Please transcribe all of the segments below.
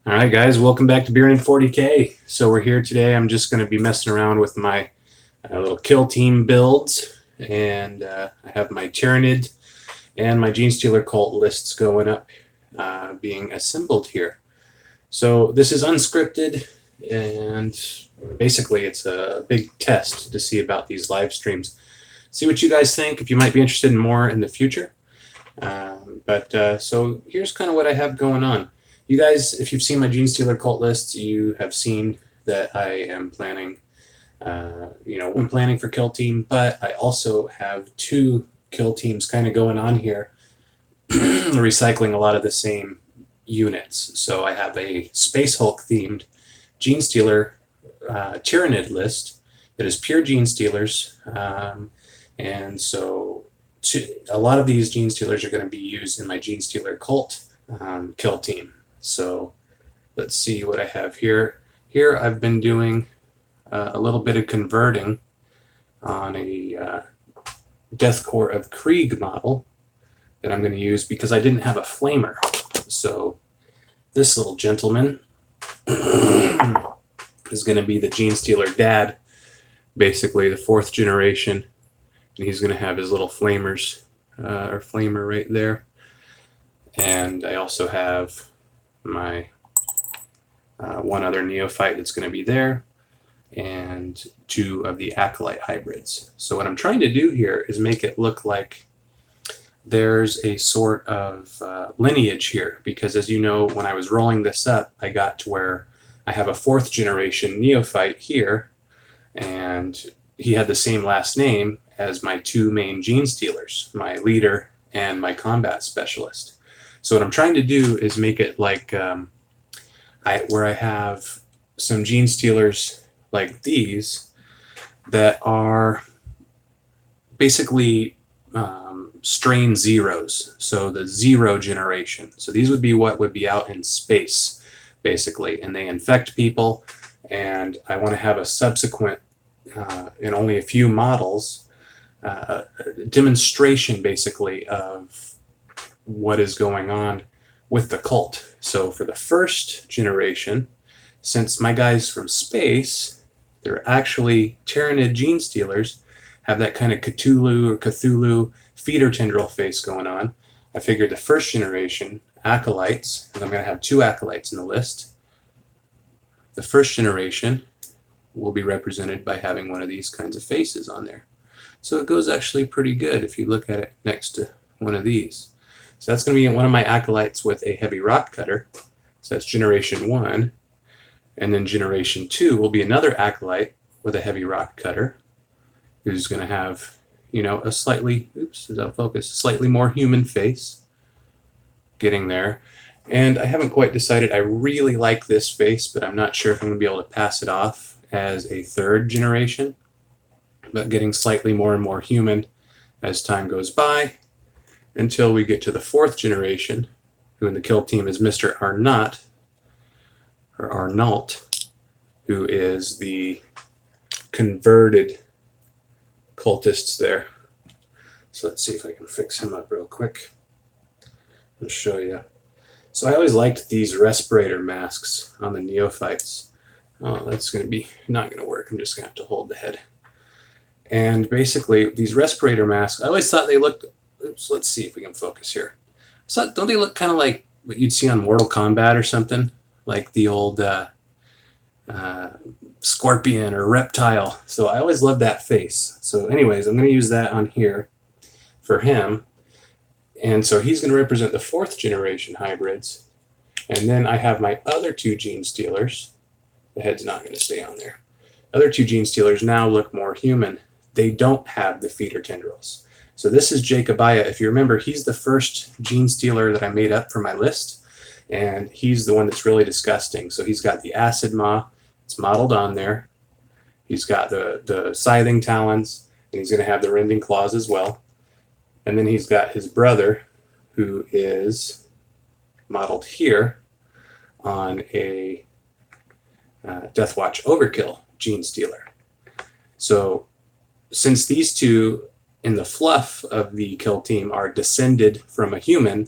All right, guys, welcome back to Beer and 40K. So we're here today. I'm just going to be messing around with my little kill team builds, and I have my Tyranid and my Genestealer cult lists going up, being assembled here. So this is unscripted, and basically it's a big test to see about these live streams. See what you guys think, if you might be interested in more in the future. So here's kind of what I have going on. You guys, if you've seen my Genestealer cult lists, you have seen that I am planning, I'm planning for kill team, but I also have two kill teams kind of going on here, recycling a lot of the same units. So I have a Space Hulk themed Genestealer Tyranid list that is pure Genestealers, and so a lot of these Genestealers are going to be used in my Genestealer cult kill team. So let's see what I have here. Here I've been doing a little bit of converting on a Death Core of Krieg model that I'm going to use because I didn't have a flamer. So this little gentleman is going to be the Genestealer dad, basically the 4th generation, and he's going to have his little flamers, or flamer right there. And I also have my one other neophyte that's going to be there, and 2 of the acolyte hybrids. So what I'm trying to do here is make it look like there's a sort of lineage here, because as you know, when I was rolling this up, I got to where I have a 4th generation neophyte here, and he had the same last name as my 2 main Genestealers, my leader and my combat specialist. So what I'm trying to do is make it like where I have some Genestealers like these that are basically strain zeros, so the 0 generation. So these would be what would be out in space, basically, and they infect people, and I want to have a subsequent, in only a few models, demonstration, basically, of what is going on with the cult. So for the 1st generation, since my guys from space, they're actually Tyranid Genestealers, have that kind of Cthulhu feeder tendril face going on, I figured the 1st generation acolytes, and I'm going to have 2 acolytes in the list, the 1st generation will be represented by having one of these kinds of faces on there. So it goes actually pretty good if you look at it next to one of these. So that's going to be one of my acolytes with a heavy rock cutter. So that's generation 1. And then generation 2 will be another acolyte with a heavy rock cutter, who's going to have, a slightly, slightly more human face. Getting there. And I haven't quite decided. I really like this face, but I'm not sure if I'm going to be able to pass it off as a 3rd generation. But getting slightly more and more human as time goes by, until we get to the 4th generation, who in the kill team is Mr. Arnott, or Arnault, who is the converted cultists there. So let's see if I can fix him up real quick. I'll show you. So I always liked these respirator masks on the neophytes. Oh, that's going to be not going to work. I'm just going to have to hold the head. And basically, these respirator masks, I always thought they looked... Oops, let's see if we can focus here. So don't they look kind of like what you'd see on Mortal Kombat or something? Like the old scorpion or reptile. So I always loved that face. So anyways, I'm going to use that on here for him. And so he's going to represent the 4th generation hybrids. And then I have my other 2 Genestealers. The head's not going to stay on there. Other 2 Genestealers now look more human. They don't have the feeder tendrils. So this is Jacobiah. If you remember, he's the 1st Genestealer that I made up for my list, and he's the one that's really disgusting. So he's got the acid maw. It's modeled on there. He's got the scything talons, and he's going to have the rending claws as well. And then he's got his brother, who is modeled here on a Deathwatch Overkill Genestealer. So since these 2 in the fluff of the kill team are descended from a human,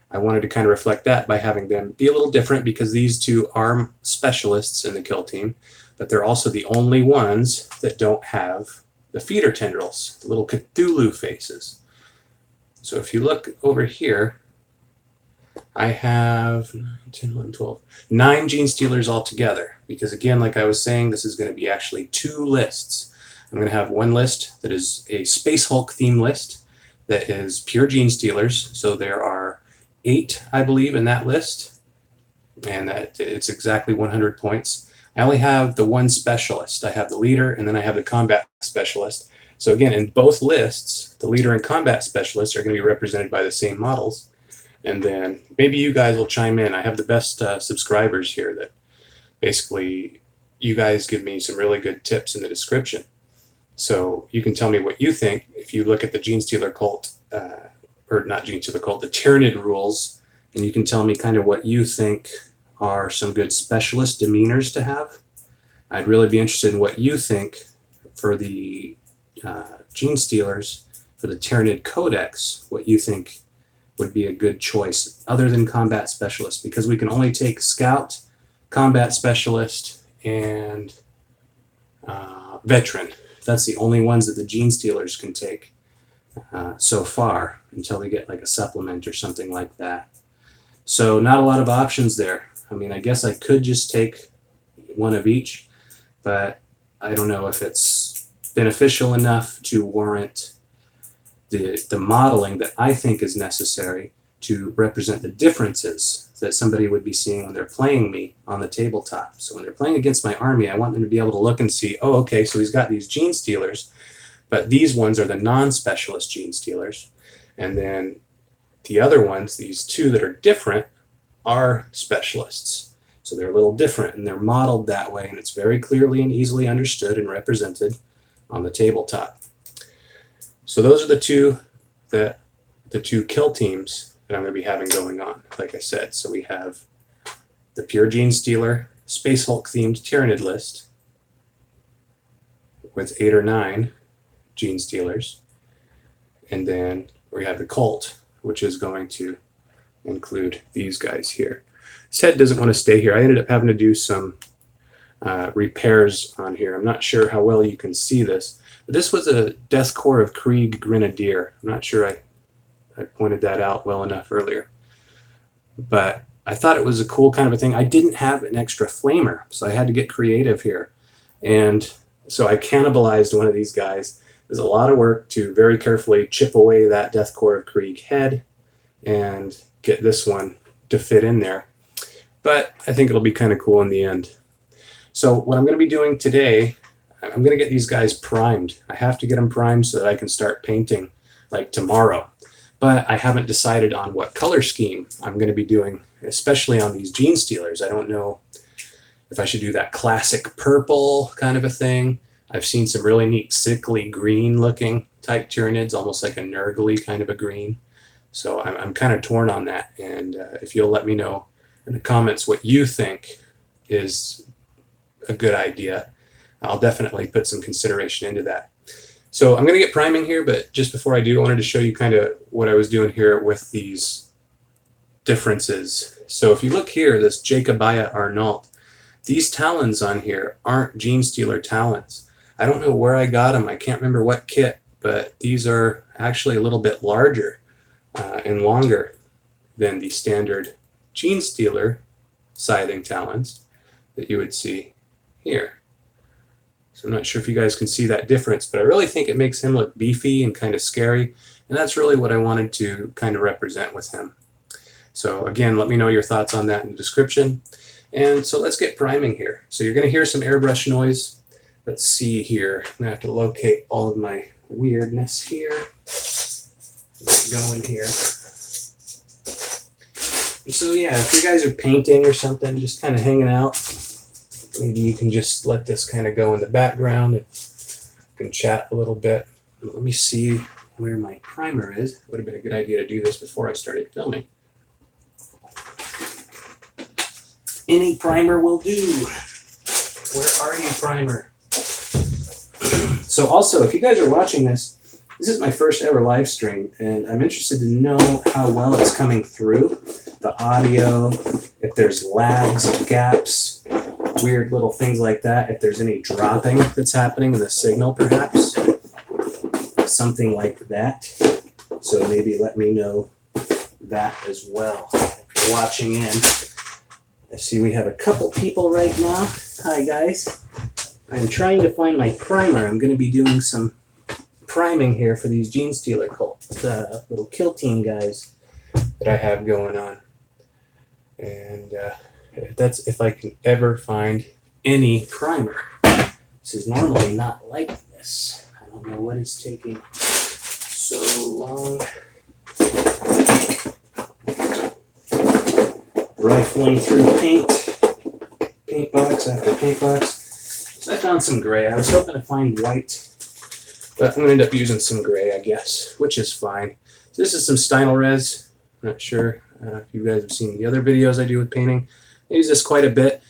I wanted to kind of reflect that by having them be a little different, because these two are specialists in the kill team, but they're also the only ones that don't have the feeder tendrils, the little Cthulhu faces. So if you look over here, I have 10, 11, 12, 9 Genestealers altogether, because again, like I was saying, this is going to be actually 2 lists. I'm going to have one list that is a Space Hulk theme list that is pure Genestealers. So there are 8, I believe, in that list, and that it's exactly 100 points. I only have the one specialist. I have the leader, and then I have the combat specialist. So again, in both lists, the leader and combat specialists are going to be represented by the same models. And then maybe you guys will chime in. I have the best subscribers here that basically you guys give me some really good tips in the description. So you can tell me what you think if you look at the Genestealer cult, or not Genestealer cult, the Tyranid rules, and you can tell me kind of what you think are some good specialist demeanors to have. I'd really be interested in what you think for the Genestealers, for the Tyranid Codex, what you think would be a good choice other than combat specialist, because we can only take scout, combat specialist, and veteran. That's the only ones that the Genestealers can take so far, until we get like a supplement or something like that. So not a lot of options there. I mean, I guess I could just take one of each, but I don't know if it's beneficial enough to warrant the modeling that I think is necessary to represent the differences that somebody would be seeing when they're playing me on the tabletop. So when they're playing against my army, I want them to be able to look and see, oh, okay, so he's got these Genestealers, but these ones are the non-specialist Genestealers. And then the other ones, these 2 that are different, are specialists. So they're a little different, and they're modeled that way, and it's very clearly and easily understood and represented on the tabletop. So those are the two kill teams that I'm going to be having going on, like I said. So we have the pure Genestealer, Space Hulk themed Tyranid list with 8 or 9 Genestealers. And then we have the cult, which is going to include these guys here. Ted doesn't want to stay here. I ended up having to do some repairs on here. I'm not sure how well you can see this. This was a Death Corps of Krieg Grenadier. I'm not sure I pointed that out well enough earlier. But I thought it was a cool kind of a thing. I didn't have an extra flamer, so I had to get creative here. And so I cannibalized one of these guys. There's a lot of work to very carefully chip away that Death Corps of Krieg head and get this one to fit in there. But I think it'll be kind of cool in the end. So what I'm going to be doing today, I'm going to get these guys primed. I have to get them primed so that I can start painting like tomorrow. But I haven't decided on what color scheme I'm going to be doing, especially on these Genestealers. I don't know if I should do that classic purple kind of a thing. I've seen some really neat sickly green looking type Tyranids, almost like a Nurgly kind of a green. So I'm kind of torn on that. And if you'll let me know in the comments what you think is a good idea, I'll definitely put some consideration into that. So I'm going to get priming here, but just before I do, I wanted to show you kind of what I was doing here with these differences. So if you look here, this Jacobiah Arnault, these talons on here aren't Genestealer talons. I don't know where I got them. I can't remember what kit, but these are actually a little bit larger and longer than the standard Genestealer scything talons that you would see here. So I'm not sure if you guys can see that difference, but I really think it makes him look beefy and kind of scary. And that's really what I wanted to kind of represent with him. So again, let me know your thoughts on that in the description. And so let's get priming here. So you're going to hear some airbrush noise. Let's see here. I'm going to have to locate all of my weirdness here. Get going here. So yeah, if you guys are painting or something, just kind of hanging out, maybe you can just let this kind of go in the background and you can chat a little bit. Let me see where my primer is. It would have been a good idea to do this before I started filming. Any primer will do. Where are you, primer? So also, if you guys are watching this, This is my first ever live stream, and I'm interested to know how well it's coming through. The audio, if there's lags, gaps, weird little things like that, if there's any dropping that's happening in the signal, perhaps. Something like that. So maybe let me know that as well. If you're watching in. I see we have a couple people right now. Hi, guys. I'm trying to find my primer. I'm going to be doing some priming here for these Genestealer cult, little kill team guys that I have going on. And if I can ever find any primer. This is normally not like this. I don't know what is taking so long. Rifling through paint box after paint box. So I found some gray. I was hoping to find white, but I'm going to end up using some gray, I guess, which is fine. So this is some Stynel res. I'm not sure if you guys have seen the other videos I do with painting. I use this quite a bit.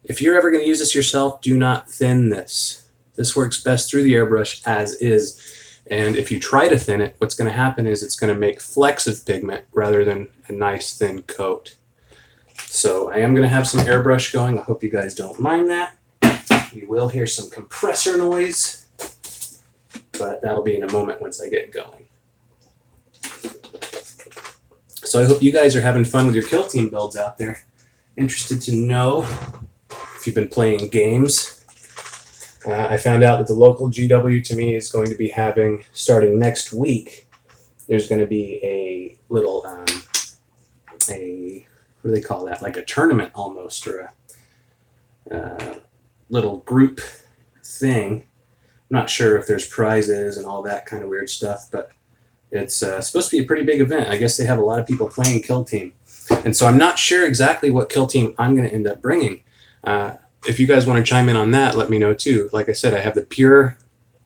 If you're ever going to use this yourself, do not thin this. This works best through the airbrush as is. And if you try to thin it, what's going to happen is it's going to make flecks of pigment rather than a nice thin coat. So I am going to have some airbrush going. I hope you guys don't mind that. You will hear some compressor noise, but that'll be in a moment once I get going. So I hope you guys are having fun with your kill team builds out there. Interested to know if you've been playing games. I found out that the local GW to me is going to be having, starting next week, there's going to be a little, what do they call that? Like a tournament almost, or a little group thing. I'm not sure if there's prizes and all that kind of weird stuff, but it's supposed to be a pretty big event. I guess they have a lot of people playing Kill Team. And so I'm not sure exactly what Kill Team I'm going to end up bringing. If you guys want to chime in on that, let me know too. Like I said, I have the pure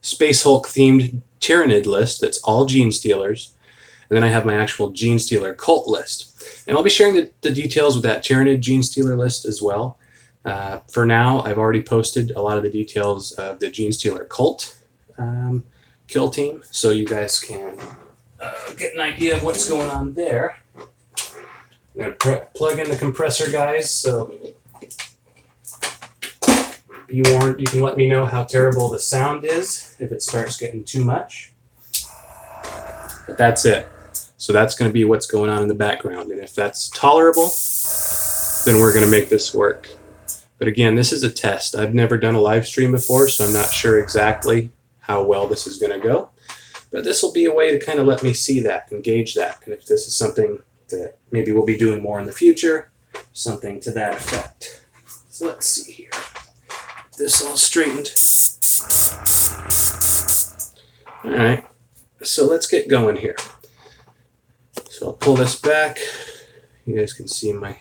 Space Hulk themed Tyranid list that's all Genestealers. And then I have my actual Genestealer cult list. And I'll be sharing the details with that Tyranid Genestealer list as well. For now, I've already posted a lot of the details of the Genestealer cult kill team, so you guys can get an idea of what's going on there. I'm going to plug in the compressor, guys, so be warned, you can let me know how terrible the sound is if it starts getting too much. But that's it. So that's going to be what's going on in the background. And if that's tolerable, then we're going to make this work. But again, this is a test. I've never done a live stream before, so I'm not sure exactly how well this is going to go. But this will be a way to kind of let me see that and gauge that. And if this is something that maybe we'll be doing more in the future, something to that effect. So let's see here. This all straightened. All right, so let's get going here. So I'll pull this back. You guys can see my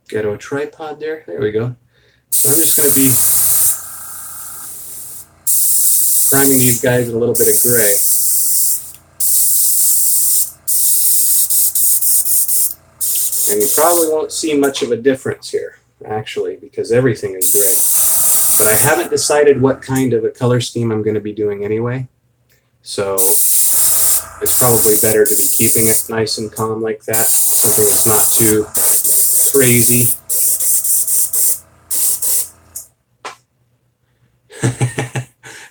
ghetto tripod there. There we go. So I'm just going to be priming these guys with a little bit of gray. And you probably won't see much of a difference here, actually, because everything is gray. But I haven't decided what kind of a color scheme I'm going to be doing anyway. So it's probably better to be keeping it nice and calm like that. Something that's not too crazy.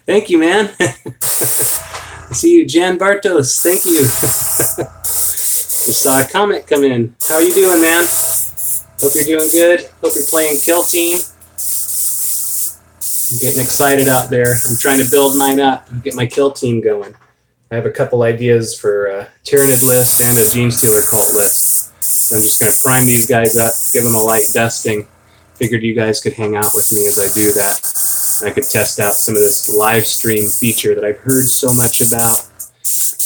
Thank you, man. I see you, Jan Bartos. Thank you. Just saw a comment come in. How are you doing, man? Hope you're doing good. Hope you're playing Kill Team. I'm getting excited out there. I'm trying to build mine up and get my Kill Team going. I have a couple ideas for a Tyranid list and a Genestealer cult list. So I'm just going to prime these guys up, give them a light dusting. Figured you guys could hang out with me as I do that. I could test out some of this live stream feature that I've heard so much about.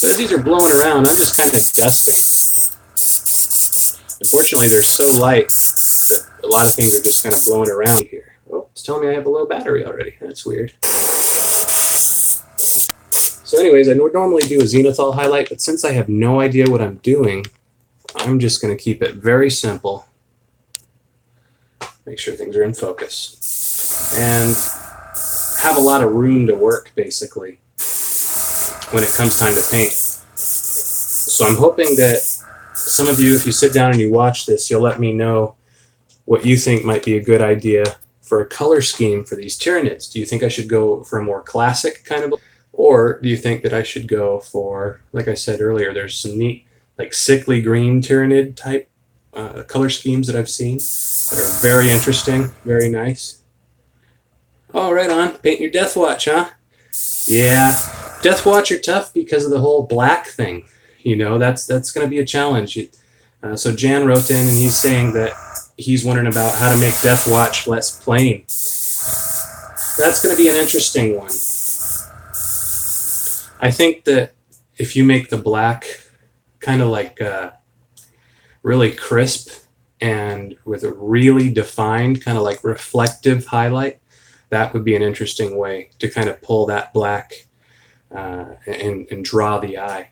But as these are blowing around, I'm just kind of dusting. Unfortunately, they're so light that a lot of things are just kind of blowing around here. Oh, it's telling me I have a low battery already. That's weird. So anyways, I would normally do a zenithal highlight, but since I have no idea what I'm doing, I'm just going to keep it very simple. Make sure things are in focus. And have a lot of room to work, basically. when it comes time to paint. So I'm hoping that some of you, if you sit down and you watch this, you'll let me know what you think might be a good idea for a color scheme for these Tyranids. Do you think I should go for a more classic kind of, or do you think that I should go for, like I said earlier, there's some neat, like sickly green Tyranid type color schemes that I've seen that are very interesting, very nice. Oh, right on. Paint your Death Watch, huh? Yeah, Death Watch are tough because of the whole black thing. You know, that's going to be a challenge. So Jan wrote in and he's saying that he's wondering about how to make Death Watch less plain. That's going to be an interesting one. I think that if you make the black kind of like really crisp and with a really defined kind of like reflective highlight, that would be an interesting way to kind of pull that black and draw the eye.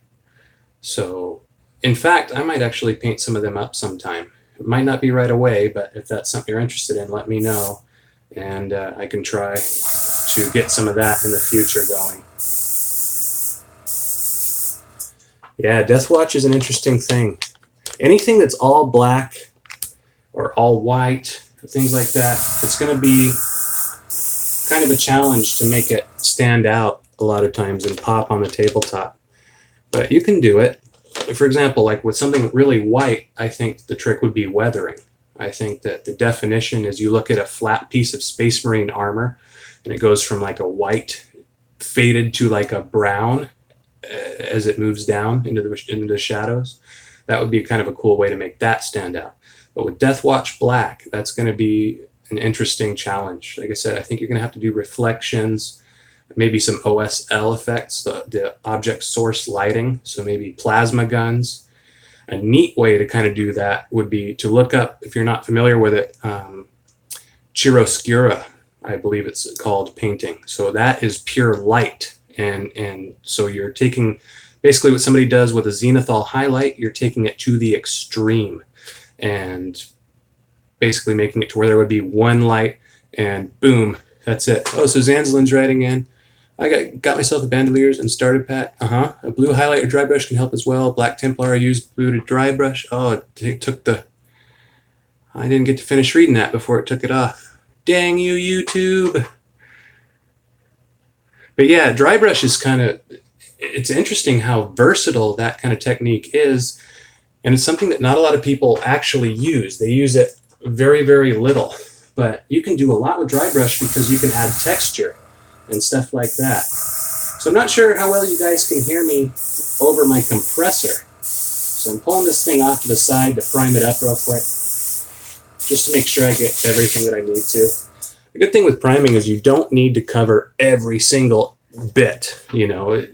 So in fact, I might actually paint some of them up sometime. It might not be right away, but if that's something you're interested in, let me know. And I can try to get some of that in the future going. Yeah, Death Watch is an interesting thing. Anything that's all black or all white, things like that, it's going to be kind of a challenge to make it stand out a lot of times and pop on the tabletop. But you can do it. For example, like with something really white, I think the trick would be weathering. I think that the definition is you look at a flat piece of Space Marine armor and it goes from like a white faded to like a brown as it moves down into the shadows. That would be kind of a cool way to make that stand out. But with Death Watch Black, that's going to be an interesting challenge. Like I said, I think you're going to have to do reflections, maybe some OSL effects, the object source lighting, so maybe plasma guns. A neat way to kind of do that would be to look up, if you're not familiar with it, chiaroscuro, I believe it's called, painting. So that is pure light. And so you're taking basically what somebody does with a zenithal highlight, you're taking it to the extreme and basically making it to where there would be one light and boom, that's it. Oh, so Zanzelin's writing in. I got myself a bandoliers and starter pack. A blue highlight or dry brush can help as well. Black Templar, I used blue to dry brush. Oh, it took the... I didn't get to finish reading that before it took it off. Dang you, YouTube. But yeah, dry brush is kind of... It's interesting how versatile that kind of technique is. And it's something that not a lot of people actually use. They use it very, very little. But you can do a lot with dry brush because you can add texture and stuff like that. So I'm not sure how well you guys can hear me over my compressor. So I'm pulling this thing off to the side to prime it up real quick, just to make sure I get everything that I need to. The good thing with priming is you don't need to cover every single bit, you know.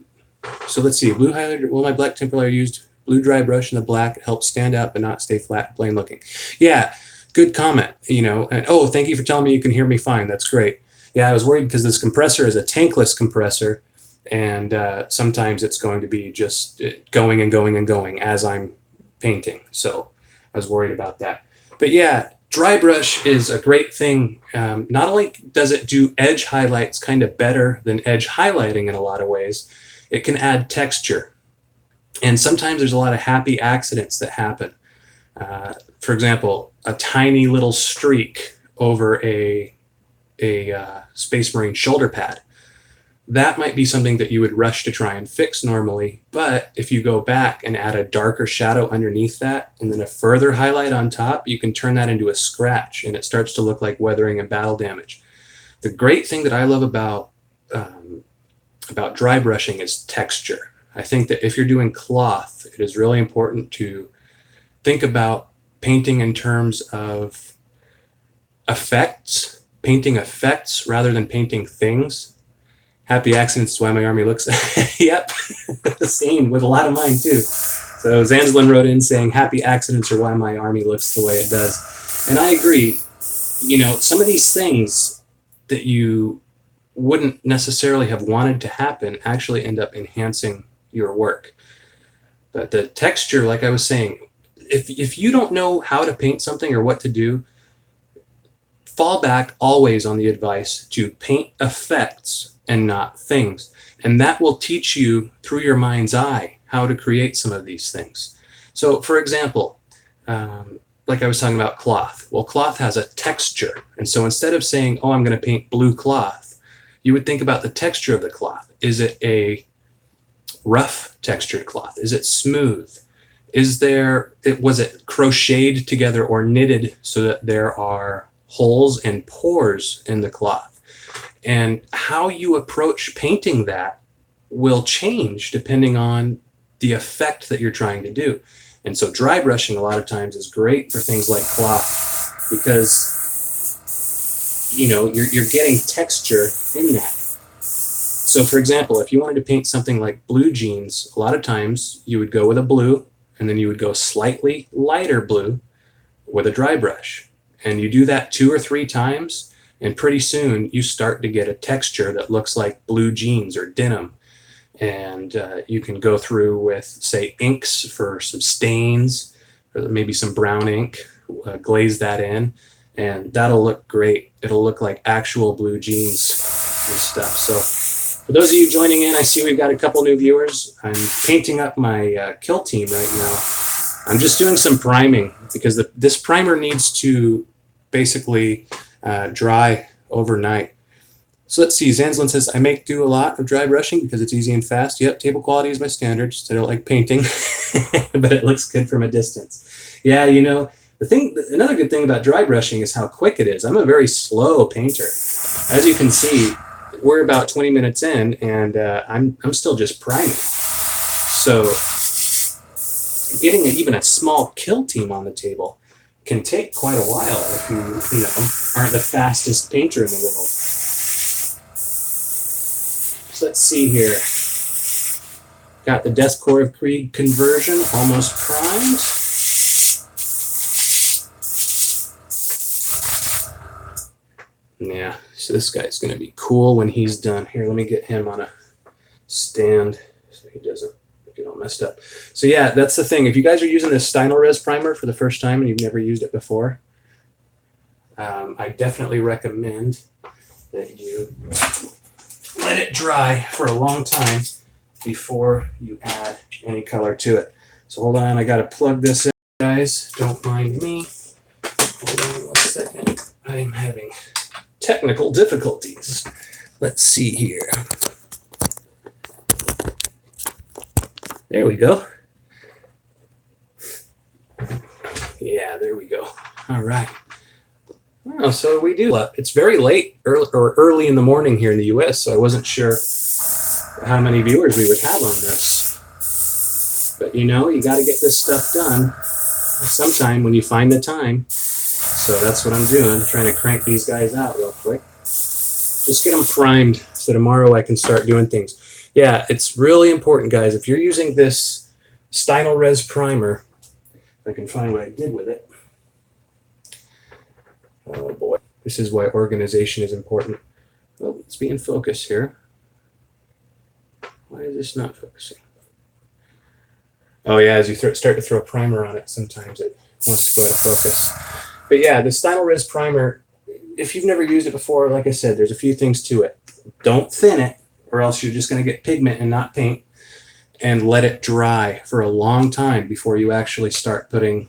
So let's see, blue highlighter, well, my Black Templar I used blue dry brush in the black. It helps stand out but not stay flat and plain looking. Yeah, good comment, you know. And, oh, thank you for telling me you can hear me fine. That's great. Yeah, I was worried because this compressor is a tankless compressor, and sometimes it's going to be just going and going and going as I'm painting. So I was worried about that. But yeah, dry brush is a great thing. Not only does it do edge highlights kind of better than edge highlighting in a lot of ways, it can add texture. And sometimes there's a lot of happy accidents that happen. For example, a tiny little streak over a Space Marine shoulder pad. That might be something that you would rush to try and fix normally, but if you go back and add a darker shadow underneath that and then a further highlight on top, you can turn that into a scratch and it starts to look like weathering and battle damage. The great thing that I love about dry brushing is texture. I think that if you're doing cloth, it is really important to think about painting in terms of effects, painting effects rather than painting things. Happy accidents is why my army looks... Yep, same with a lot of mine too. So Zanzelin wrote in saying happy accidents are why my army looks the way it does. And I agree. You know, some of these things that you wouldn't necessarily have wanted to happen actually end up enhancing your work. But the texture, like I was saying, if you don't know how to paint something or what to do, fall back always on the advice to paint effects and not things. And that will teach you through your mind's eye how to create some of these things. So for example, like I was talking about cloth. Well, cloth has a texture. And so instead of saying, oh, I'm going to paint blue cloth, you would think about the texture of the cloth. Is it a rough textured cloth? Is it smooth? Was it crocheted together or knitted so that there are holes and pores in the cloth? And how you approach painting that will change depending on the effect that you're trying to do. And so dry brushing a lot of times is great for things like cloth because, you know, you're getting texture in that. So for example, if you wanted to paint something like blue jeans, a lot of times you would go with a blue and then you would go slightly lighter blue with a dry brush. And you do that 2 or 3 times, and pretty soon you start to get a texture that looks like blue jeans or denim. And you can go through with, say, inks for some stains, or maybe some brown ink, glaze that in, and that'll look great. It'll look like actual blue jeans and stuff. So for those of you joining in, I see we've got a couple new viewers. I'm painting up my kill team right now. I'm just doing some priming because this primer needs to basically dry overnight. So let's see, Zanslin says, I make do a lot of dry brushing because it's easy and fast. Yep, table quality is my standard. Just I don't like painting, but it looks good from a distance. Yeah, you know, another good thing about dry brushing is how quick it is. I'm a very slow painter. As you can see, we're about 20 minutes in, and I'm still just priming. So getting even a small kill team on the table can take quite a while if you aren't the fastest painter in the world. So let's see here. Got the Death Core of Krieg conversion almost primed. Yeah, so this guy's going to be cool when he's done. Here, let me get him on a stand so he doesn't get all messed up. So yeah, that's the thing. If you guys are using this Stynylrez primer for the first time and you've never used it before, I definitely recommend that you let it dry for a long time before you add any color to it. So hold on, I got to plug this in, guys. Don't mind me. Hold on 1 second. I'm having technical difficulties. Let's see here. There we go. Yeah, there we go. All right. Oh, so we do. It's very late, early in the morning here in the U.S., so I wasn't sure how many viewers we would have on this. But you know, you got to get this stuff done sometime when you find the time. So that's what I'm doing, trying to crank these guys out real quick. Just get them primed so tomorrow I can start doing things. Yeah, it's really important, guys. If you're using this Stynylrez primer, if I can find what I did with it. Oh boy, this is why organization is important. Well, let's be in focus here. Why is this not focusing? Oh yeah, as you start to throw a primer on it, sometimes it wants to go out of focus. But yeah, the Stynylrez primer, if you've never used it before, like I said, there's a few things to it. Don't thin it, or else you're just going to get pigment and not paint. And let it dry for a long time before you actually start putting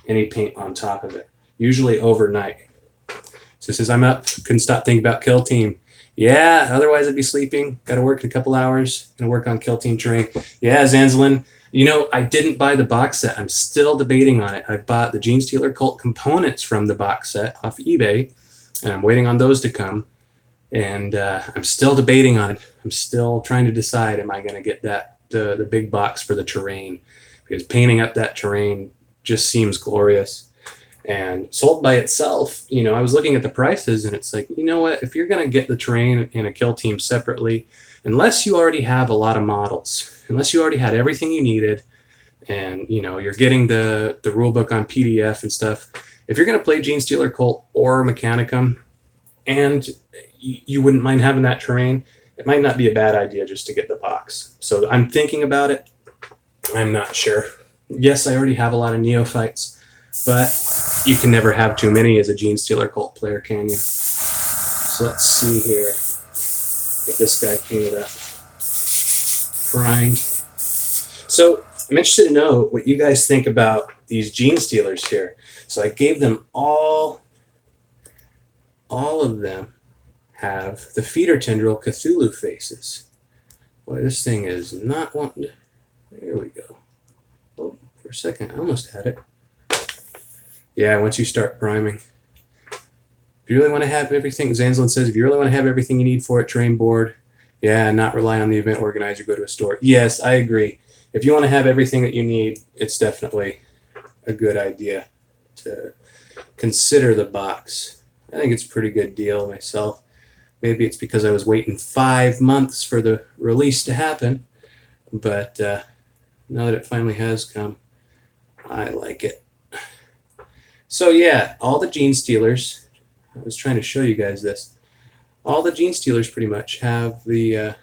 any paint on top of it. Usually overnight. So it says, I'm up, couldn't stop thinking about kill team. Yeah, otherwise I'd be sleeping. Got to work in a couple hours. Gonna work on kill team terrain. Yeah, Zanslin. You know, I didn't buy the box set. I'm still debating on it. I bought the Genestealer cult components from the box set off eBay, and I'm waiting on those to come. And I'm still debating on it. I'm still trying to decide, am I going to get the big box for the terrain? Because painting up that terrain just seems glorious. And sold by itself, you know, I was looking at the prices and it's like, you know what, if you're going to get the terrain and a kill team separately, unless you already have a lot of models, unless you already had everything you needed, and, you know, you're getting the rule book on PDF and stuff, if you're going to play Genestealer Cult or Mechanicum, and you wouldn't mind having that terrain, it might not be a bad idea just to get the box. So I'm thinking about it. I'm not sure. Yes, I already have a lot of neophytes, but you can never have too many as a Genestealer Cult player, can you? So let's see here. Get this guy cleaned up. Primed. So I'm interested to know what you guys think about these Genestealers here. So I gave them all of them have the feeder tendril Cthulhu faces. Boy, this thing is not wanting to. There we go. Oh, for a second, I almost had it. Yeah, once you start priming. If you really want to have everything, Zanzlin says, if you really want to have everything you need for it, terrain board, yeah, not rely on the event organizer, go to a store. Yes, I agree. If you want to have everything that you need, it's definitely a good idea to consider the box. I think it's a pretty good deal myself. Maybe it's because I was waiting 5 months for the release to happen, but now that it finally has come, I like it. So yeah, all the Genestealers, I was trying to show you guys this. All the Genestealers pretty much have the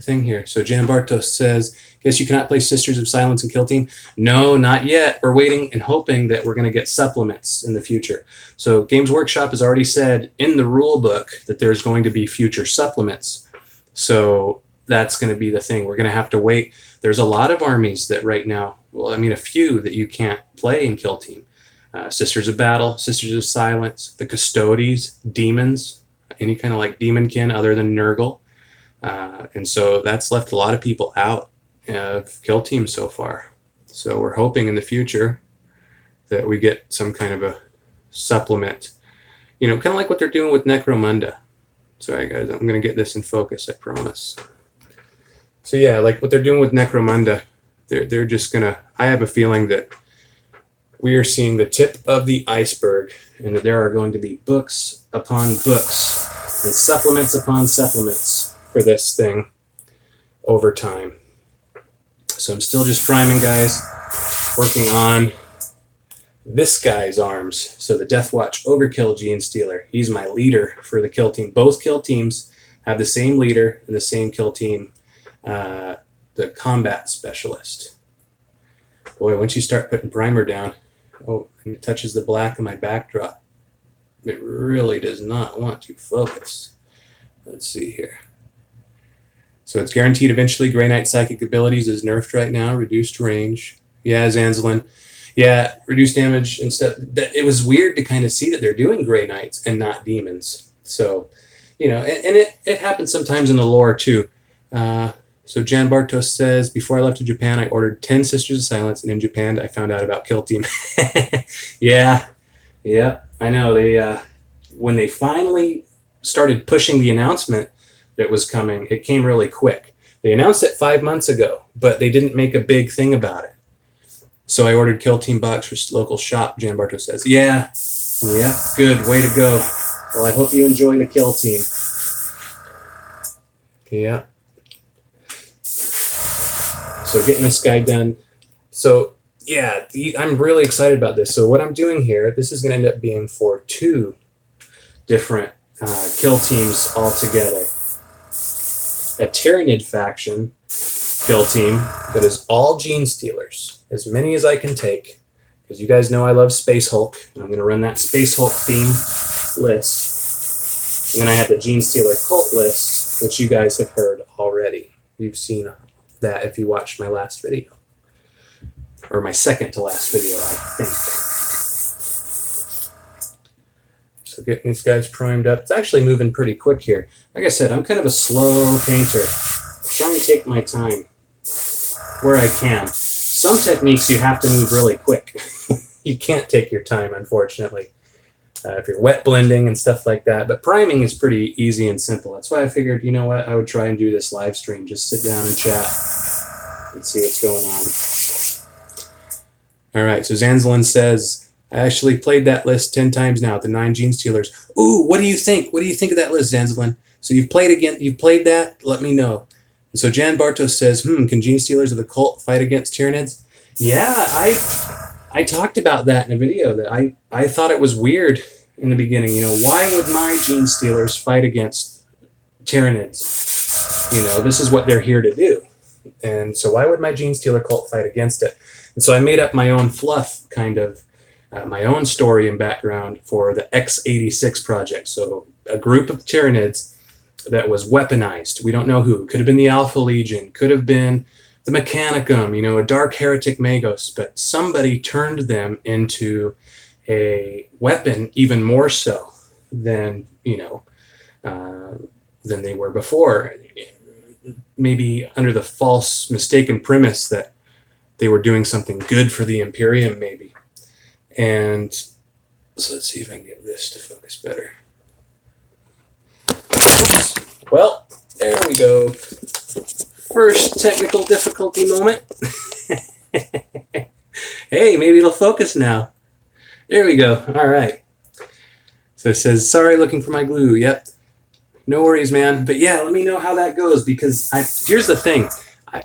thing here. So Jan Bartos says, guess you cannot play Sisters of Silence and Kill Team? No, not yet. We're waiting and hoping that we're going to get supplements in the future. So Games Workshop has already said in the rule book that there's going to be future supplements. So that's going to be the thing. We're going to have to wait. There's a lot of armies that right now, well, I mean, a few that you can't play in Kill Team. Sisters of Battle, Sisters of Silence, the Custodes, Demons, any kind of like Demonkin other than Nurgle. And so that's left a lot of people out of Kill Team so far. So we're hoping in the future that we get some kind of a supplement, you know, kind of like what they're doing with Necromunda. Sorry guys, I'm going to get this in focus, I promise. So yeah, like what they're doing with Necromunda, they're just going to, I have a feeling that we are seeing the tip of the iceberg and that there are going to be books upon books and supplements upon supplements for this thing over time. So I'm still just priming, guys, working on this guy's arms. So the Deathwatch Overkill Genestealer, he's my leader for the Kill Team. Both Kill Teams have the same leader and the same Kill Team, the Combat Specialist. Boy, once you start putting primer down, oh, and it touches the black of my backdrop, it really does not want to focus. Let's see here. So it's guaranteed eventually. Grey Knight Psychic Abilities is nerfed right now. Reduced range. Yeah, Zanzlin. Yeah, reduced damage instead. It was weird to kind of see that they're doing Grey Knights and not demons. So, you know, and it happens sometimes in the lore too. So Jan Bartos says, before I left to Japan, I ordered 10 Sisters of Silence, and in Japan, I found out about Kill Team. Yeah, I know. They when they finally started pushing the announcement that was coming, it came really quick. They announced it 5 months ago, but they didn't make a big thing about it. So I ordered Kill Team box for local shop, Jan Bartos says. Yeah, good, way to go. Well, I hope you enjoy the Kill Team. Yeah. So getting this guy done. So yeah, I'm really excited about this. So what I'm doing here, this is going to end up being for 2 different Kill Teams all together. A Tyranid faction Kill Team that is all Genestealers, as many as I can take, because you guys know I love Space Hulk, and I'm going to run that Space Hulk theme list. And then I have the Genestealer cult list, which you guys have heard already. You've seen that if you watched my last video, or my second to last video, I think. So getting these guys primed up. It's actually moving pretty quick here. Like I said, I'm kind of a slow painter. I'm trying to take my time where I can. Some techniques you have to move really quick. You can't take your time, unfortunately, if you're wet blending and stuff like that. But priming is pretty easy and simple. That's why I figured, you know what, I would try and do this live stream. Just sit down and chat and see what's going on. All right, so Zanzlin says, I actually played that list 10 times now, the 9 Genestealers. Ooh, what do you think? What do you think of that list, Zanzlin? So you've played that? Let me know. And so Jan Bartos says, can Genestealers of the cult fight against Tyranids? Yeah, I talked about that in a video, that I thought it was weird in the beginning. You know, why would my Genestealers fight against Tyranids? You know, this is what they're here to do. And so why would my Genestealer cult fight against it? And so I made up my own fluff, kind of, my own story and background for the X86 project. So a group of Tyranids that was weaponized. We don't know who. Could have been the Alpha Legion, could have been the Mechanicum, you know, a dark heretic Magos, but somebody turned them into a weapon even more so than, you know, than they were before. Maybe under the false, mistaken premise that they were doing something good for the Imperium, maybe. And so let's see if I can get this to focus better. Well, there we go. First technical difficulty moment. Hey, maybe it'll focus now. There we go. All right. So it says, sorry, looking for my glue. Yep. No worries, man. But yeah, let me know how that goes, because here's the thing.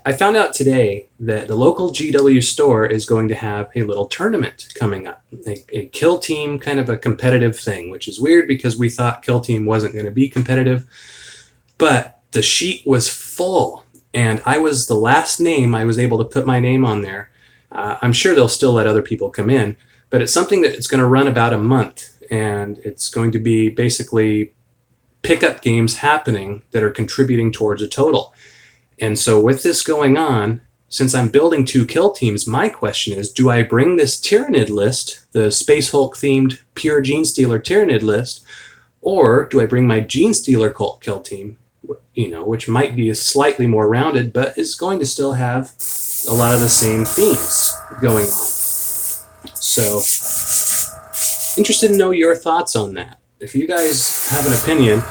I found out today that the local GW store is going to have a little tournament coming up, a kill team, kind of a competitive thing, which is weird because we thought kill team wasn't going to be competitive. But the sheet was full, and I was the last name. I was able to put my name on there. I'm sure they'll still let other people come in, but it's something that it's going to run about a month, and it's going to be basically pickup games happening that are contributing towards a total. And so with this going on, since I'm building 2 kill teams, my question is, do I bring this Tyranid list, the Space Hulk themed pure Genestealer Tyranid list, or do I bring my Genestealer cult kill team, you know, which might be slightly more rounded, but is going to still have a lot of the same themes going on. So interested to know your thoughts on that. If you guys have an opinion,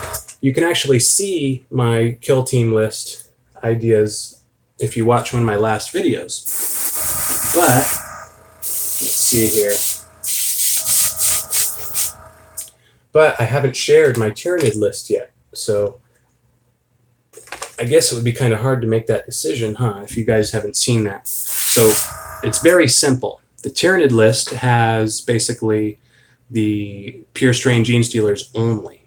you can actually see my kill team list ideas if you watch one of my last videos. But let's see here. But I haven't shared my Tyranid list yet, so I guess it would be kind of hard to make that decision, huh, if you guys haven't seen that. So it's very simple. The Tyranid list has basically the pure strain Genestealers only.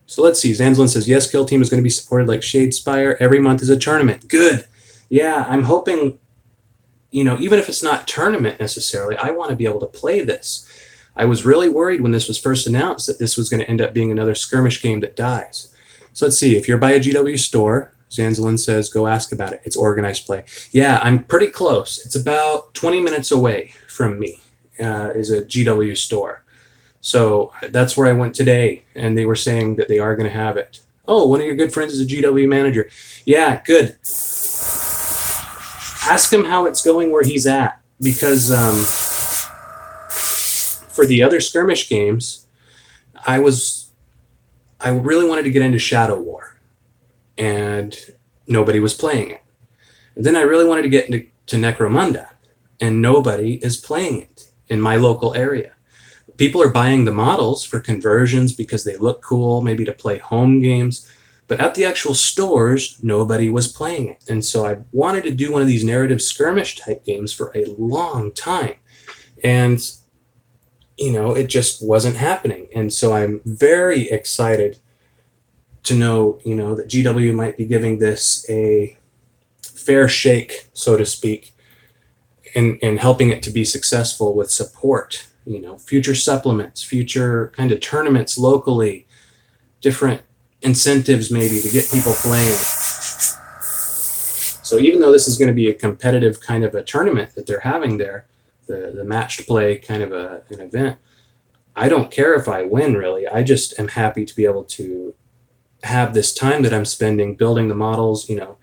So let's see. Zanzlin says, yes, kill team is going to be supported like Shadespire. Every month is a tournament. Good. Yeah, I'm hoping, you know, even if it's not tournament necessarily, I want to be able to play this. I was really worried when this was first announced that this was going to end up being another skirmish game that dies. So let's see. If you're by a GW store, Zanzlin says, go ask about it. It's organized play. Yeah, I'm pretty close. It's about 20 minutes away from me is a GW store. So that's where I went today, and they were saying that they are going to have it. Oh, one of your good friends is a GW manager. Yeah, good. Ask him how it's going where he's at, because for the other skirmish games, I really wanted to get into Shadow War, and nobody was playing it. And then I really wanted to get into Necromunda, and nobody is playing it in my local area. People are buying the models for conversions because they look cool, maybe to play home games. But at the actual stores, nobody was playing it. And so I wanted to do one of these narrative skirmish type games for a long time. And, you know, it just wasn't happening. And so I'm very excited to know, you know, that GW might be giving this a fair shake, so to speak, and helping it to be successful with support. You know, future supplements, future kind of tournaments locally, different incentives maybe to get people playing. So even though this is going to be a competitive kind of a tournament that they're having there, the matched play kind of an event, I don't care if I win, really. I just am happy to be able to have this time that I'm spending building the models, you know,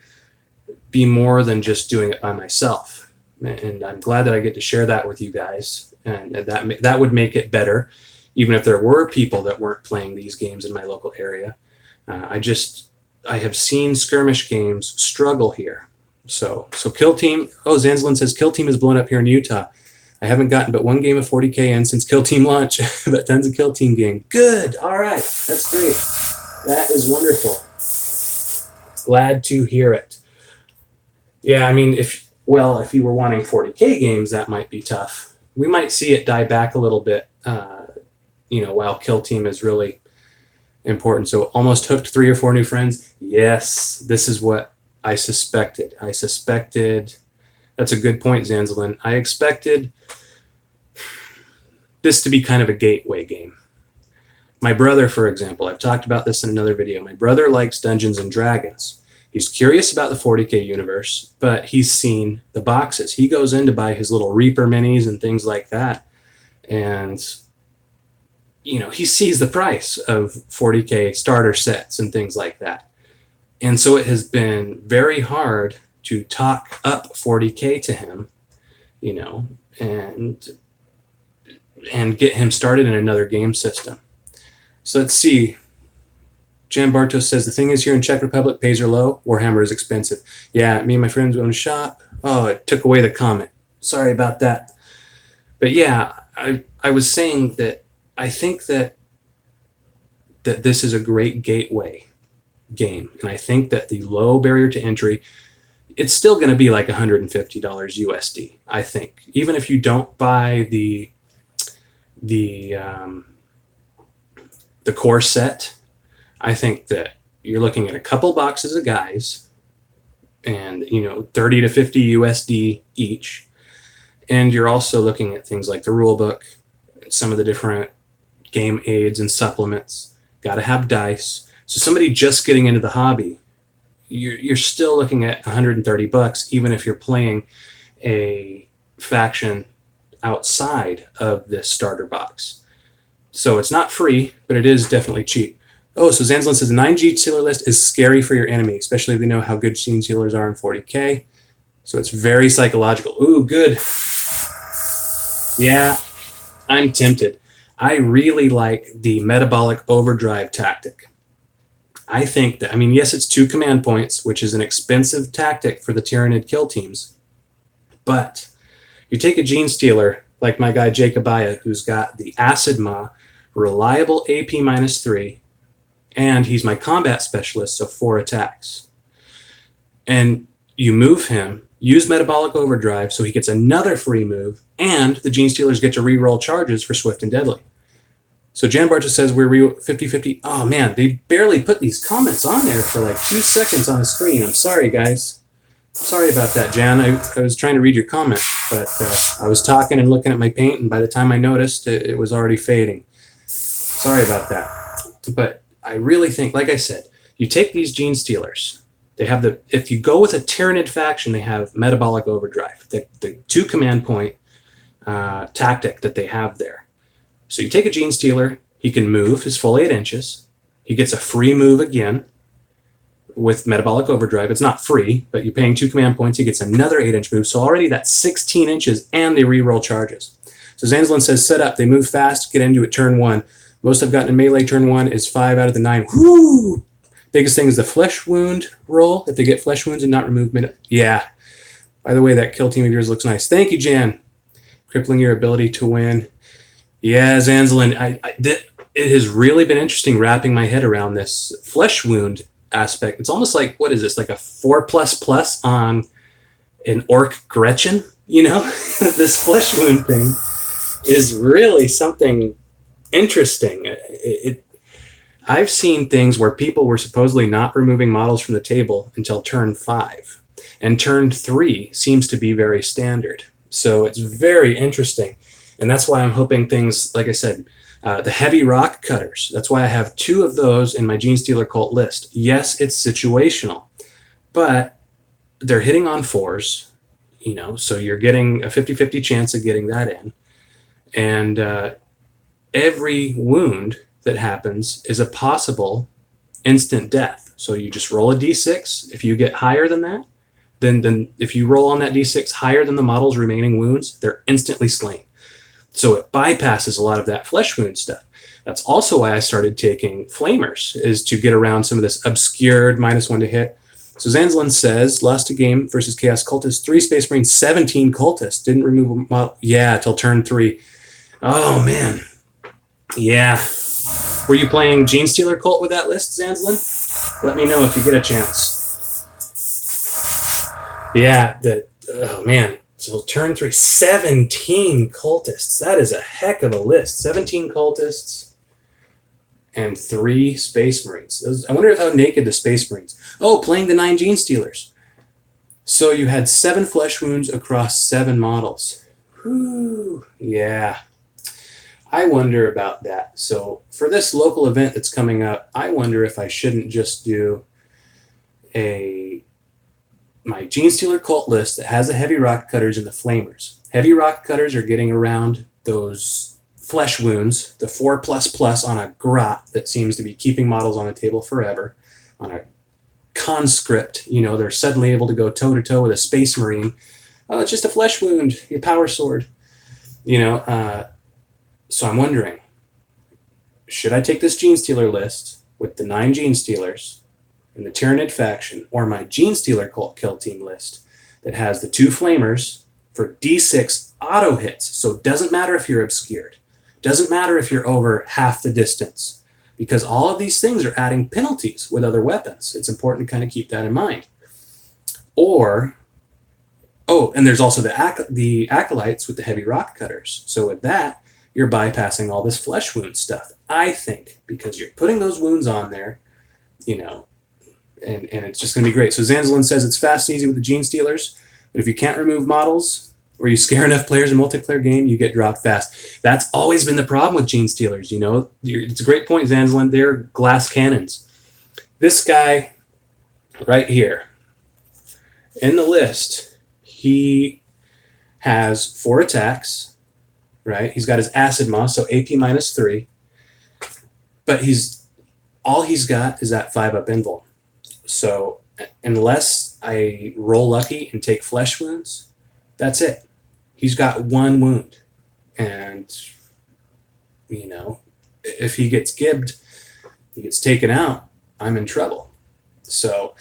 be more than just doing it by myself. And I'm glad that I get to share that with you guys. And that would make it better, even if there were people that weren't playing these games in my local area. I have seen skirmish games struggle here. So Kill Team, oh, Zanzlin says Kill Team is blown up here in Utah. I haven't gotten but one game of 40K in since Kill Team launch, but tons of Kill Team game. Good, all right, that's great. That is wonderful. Glad to hear it. Yeah, I mean, if you were wanting 40K games, that might be tough. We might see it die back a little bit, you know, while Kill Team is really important. So almost hooked 3 or 4 new friends. Yes, this is what I suspected. That's a good point, Zanzlin. I expected this to be kind of a gateway game. My brother, for example, I've talked about this in another video. My brother likes Dungeons and Dragons. He's curious about the 40K universe, but he's seen the boxes. He goes in to buy his little Reaper minis and things like that. And, you know, he sees the price of 40K starter sets and things like that. And so it has been very hard to talk up 40K to him, you know, and get him started in another game system. So let's see. Jan Bartos says, the thing is here in Czech Republic, pays are low, Warhammer is expensive. Yeah, me and my friends own a shop. Oh, it took away the comment. Sorry about that. But yeah, I was saying that I think that this is a great gateway game. And I think that the low barrier to entry, it's still going to be like $150 USD, I think. Even if you don't buy the core set, I think that you're looking at a couple boxes of guys and, you know, 30 to 50 USD each. And you're also looking at things like the rule book, some of the different game aids and supplements. Got to have dice. So somebody just getting into the hobby, you're still looking at $130, even if you're playing a faction outside of this starter box. So it's not free, but it is definitely cheap. Oh, so Zanslin says, 9 Genestealer list is scary for your enemy, especially if they know how good Genestealers are in 40K. So it's very psychological. Ooh, good. Yeah, I'm tempted. I really like the metabolic overdrive tactic. I think that, I mean, yes, it's 2 command points, which is an expensive tactic for the Tyranid kill teams. But you take a Genestealer, like my guy Jacobiah, who's got the Acid Maw, reliable AP -3, and he's my combat specialist, so 4 attacks. And you move him, use Metabolic Overdrive, so he gets another free move, and the Genestealers get to re-roll charges for Swift and Deadly. So Jan Barcha says we're 50-50. Oh man, they barely put these comments on there for like 2 seconds on the screen. I'm sorry, guys. Sorry about that, Jan. I was trying to read your comment, but I was talking and looking at my paint, and by the time I noticed, it was already fading. Sorry about that. But I really think, like I said, you take these Genestealers. They have if you go with a Tyranid faction, they have Metabolic Overdrive, the 2 command point tactic that they have there. So you take a Genestealer, he can move his full 8 inches. He gets a free move again with Metabolic Overdrive. It's not free, but you're paying 2 command points. He gets another 8-inch move. So already that's 16 inches, and they re-roll charges. So Zanslin says, set up. They move fast, get into it turn 1. Most I've gotten in melee turn 1 is 5 out of the 9. Woo! Biggest thing is the flesh wound roll. If they get flesh wounds and not remove yeah. By the way, that kill team of yours looks nice. Thank you, Jan. Crippling your ability to win. Yeah, Zanslin, it has really been interesting wrapping my head around this flesh wound aspect. It's almost like, what is this, like a 4++ on an Orc Gretchen? You know, this flesh wound thing is really something interesting. I've seen things where people were supposedly not removing models from the table until turn 5, and turn 3 seems to be very standard. So it's very interesting, and that's why I'm hoping things, like I said, the heavy rock cutters. That's why I have 2 of those in my Genestealer cult list. Yes, it's situational, but they're hitting on 4s, you know, so you're getting a 50-50 chance of getting that in, and every wound that happens is a possible instant death. So you just roll a d6. If you get higher than that, then if you roll on that d6 higher than the model's remaining wounds, they're instantly slain. So it bypasses a lot of that flesh wound stuff. That's also why I started taking flamers, is to get around some of this obscured -1 to hit. So Zanslin says, lost a game versus Chaos Cultists, 3 Space Marines, 17 Cultists. Didn't remove a model. Yeah, till turn 3. Oh, man. Yeah. Were you playing Genestealer Cult with that list, Zanslin? Let me know if you get a chance. Yeah, oh man. So turn 3, 17 cultists. That is a heck of a list. 17 cultists and 3 Space Marines. I wonder how naked the Space Marines. Oh, playing the 9 Genestealers. So you had 7 flesh wounds across 7 models. Whew. Yeah. I wonder about that. So for this local event that's coming up, I wonder if I shouldn't just do my Genestealer cult list that has the heavy rock cutters and the flamers. Heavy rock cutters are getting around those flesh wounds, the 4++ on a grot that seems to be keeping models on the table forever. On a conscript, they're suddenly able to go toe to toe with a space marine. Oh, it's just a flesh wound, your power sword. So I'm wondering, should I take this Genestealer list with the 9 Genestealers and the Tyranid faction, or my Genestealer cult kill team list that has the 2 flamers for D6 auto hits? So it doesn't matter if you're obscured. Doesn't matter if you're over half the distance, because all of these things are adding penalties with other weapons. It's important to kind of keep that in mind. And there's also the acolytes with the heavy rock cutters. So with that, you're bypassing all this flesh wound stuff, I think, because you're putting those wounds on there, and it's just going to be great. So Zanzalin says it's fast and easy with the Genestealers, but if you can't remove models or you scare enough players in a multiplayer game, you get dropped fast. That's always been the problem with Genestealers. It's a great point, Zanzalin. They're glass cannons. This guy right here in the list, he has 4 attacks. Right, he's got his acid moss, so AP -3, but all he's got is that 5-up invuln. So unless I roll lucky and take flesh wounds, that's it. He's got 1 wound, and if he gets gibbed, he gets taken out, I'm in trouble. So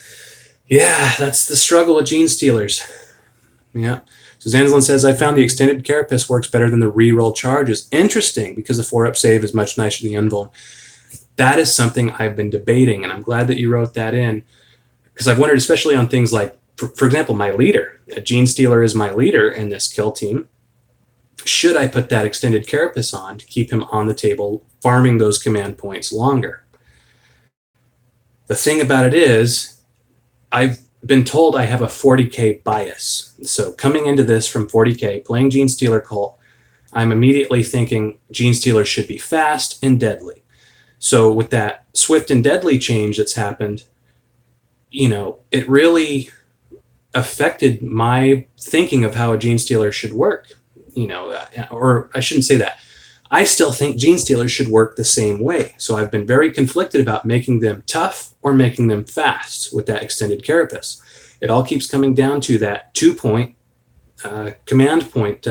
yeah, that's the struggle with Genestealers. Yeah. So Zanzalin says, I found the extended carapace works better than the reroll charges. Interesting, because the 4-up save is much nicer than the invuln. That is something I've been debating, and I'm glad that you wrote that in, because I've wondered, especially on things like, for example, my leader. A Genestealer is my leader in this kill team. Should I put that extended carapace on to keep him on the table, farming those command points longer? The thing about it is, I've been told I have a 40k bias. So coming into this from 40k, playing Genestealer cult, I'm immediately thinking Genestealer should be fast and deadly. So with that swift and deadly change that's happened, it really affected my thinking of how a Genestealer should work. Or I shouldn't say that. I still think Genestealers should work the same way. So I've been very conflicted about making them tough or making them fast with that extended carapace. It all keeps coming down to that 2-point command point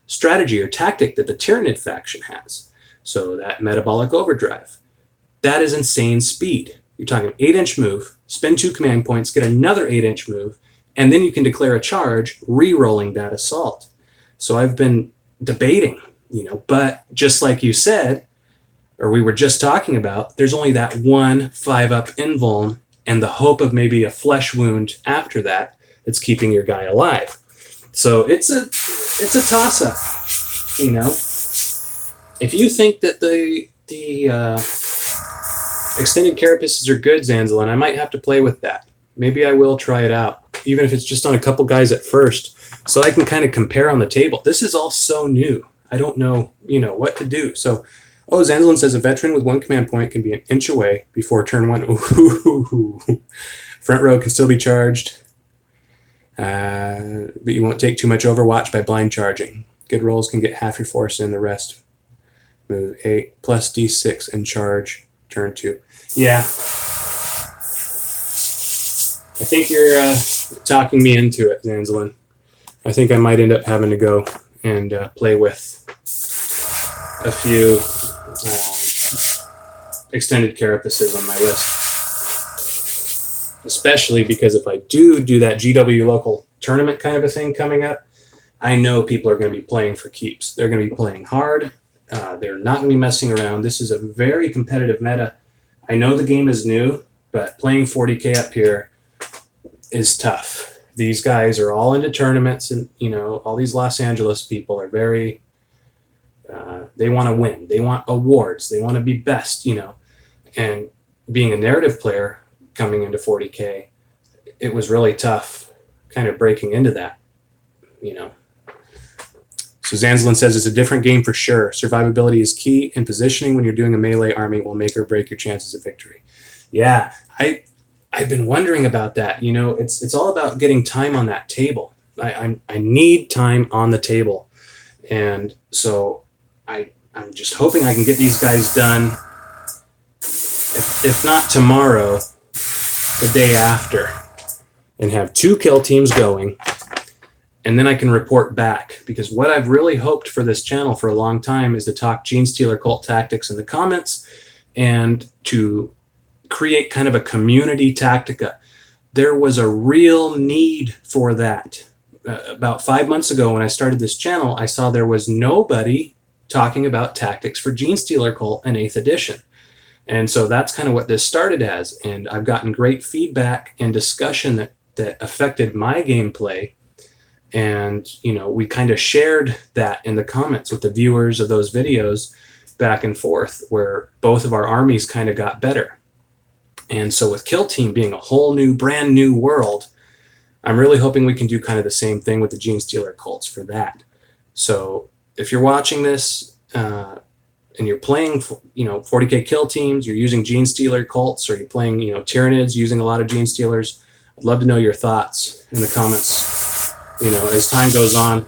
strategy or tactic that the Tyranid faction has. So that metabolic overdrive, that is insane speed. You're talking 8-inch move, spend 2 command points, get another 8-inch move, and then you can declare a charge, re-rolling that assault. So I've been debating, but just like you said, or we were just talking about, there's only that 1 5-up invuln and the hope of maybe a flesh wound after that that's keeping your guy alive. So it's a toss-up, If you think that the extended carapaces are good, Zanzalin, I might have to play with that. Maybe I will try it out, even if it's just on a couple guys at first, so I can kind of compare on the table. This is all so new. I don't know, what to do. So, Zanzalin says a veteran with 1 command point can be an inch away before turn 1. Ooh. Front row can still be charged, but you won't take too much overwatch by blind charging. Good rolls can get half your force in, the rest move 8 plus D6 and charge turn 2. Yeah. I think you're talking me into it, Zanzalin. I think I might end up having to go and play with a few extended carapaces on my list. Especially because if I do that GW local tournament kind of a thing coming up, I know people are going to be playing for keeps. They're going to be playing hard. They're not going to be messing around. This is a very competitive meta. I know the game is new, but playing 40k up here is tough. These guys are all into tournaments, and all these Los Angeles people are very they want to win, they want awards, they want to be best, and being a narrative player coming into 40k, it was really tough kind of breaking into that. So Zanzlin says it's a different game for sure. Survivability is key, and positioning when you're doing a melee army will make or break your chances of victory. Yeah, I've been wondering about that. You know, it's all about getting time on that table. I need time on the table, and so I'm just hoping I can get these guys done. If not tomorrow, the day after, and have 2 kill teams going. And then I can report back, because what I've really hoped for this channel for a long time is to talk Genestealer cult tactics in the comments and to create kind of a community tactica. There was a real need for that. About 5 months ago when I started this channel, I saw there was nobody talking about tactics for Genestealer cult in 8th edition. And so that's kind of what this started as. And I've gotten great feedback and discussion that affected my gameplay. And, you know, we kind of shared that in the comments with the viewers of those videos back and forth, where both of our armies kind of got better. And so with Kill Team being a whole new, brand new world, I'm really hoping we can do kind of the same thing with the Genestealer cults for that. So if you're watching this and you're playing, you know, 40k kill teams, you're using Genestealer cults, or you're playing, you know, Tyranids using a lot of Genestealers, I'd love to know your thoughts in the comments. You know, as time goes on,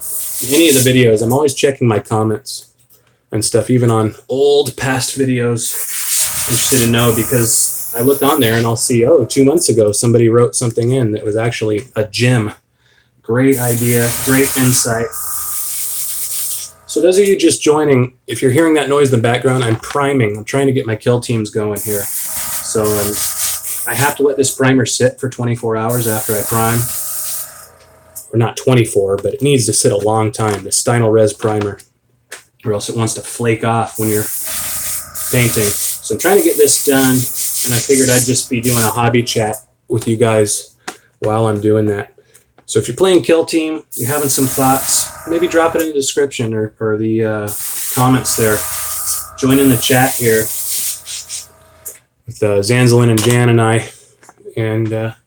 any of the videos, I'm always checking my comments and stuff, even on old past videos. I'm interested to know, because I look on there and I'll see, oh, 2 months ago, somebody wrote something in that was actually a gem. Great idea, great insight. So those of you just joining, if you're hearing that noise in the background, I'm priming. I'm trying to get my kill teams going here. So I have to let this primer sit for 24 hours after I prime. Or not 24, but it needs to sit a long time, the Steinel Res primer, or else it wants to flake off when you're painting. So I'm trying to get this done, and I figured I'd just be doing a hobby chat with you guys while I'm doing that. So if you're playing Kill Team, you're having some thoughts, maybe drop it in the description or the comments there. Join in the chat here with Zanzlin and Jan and I, and let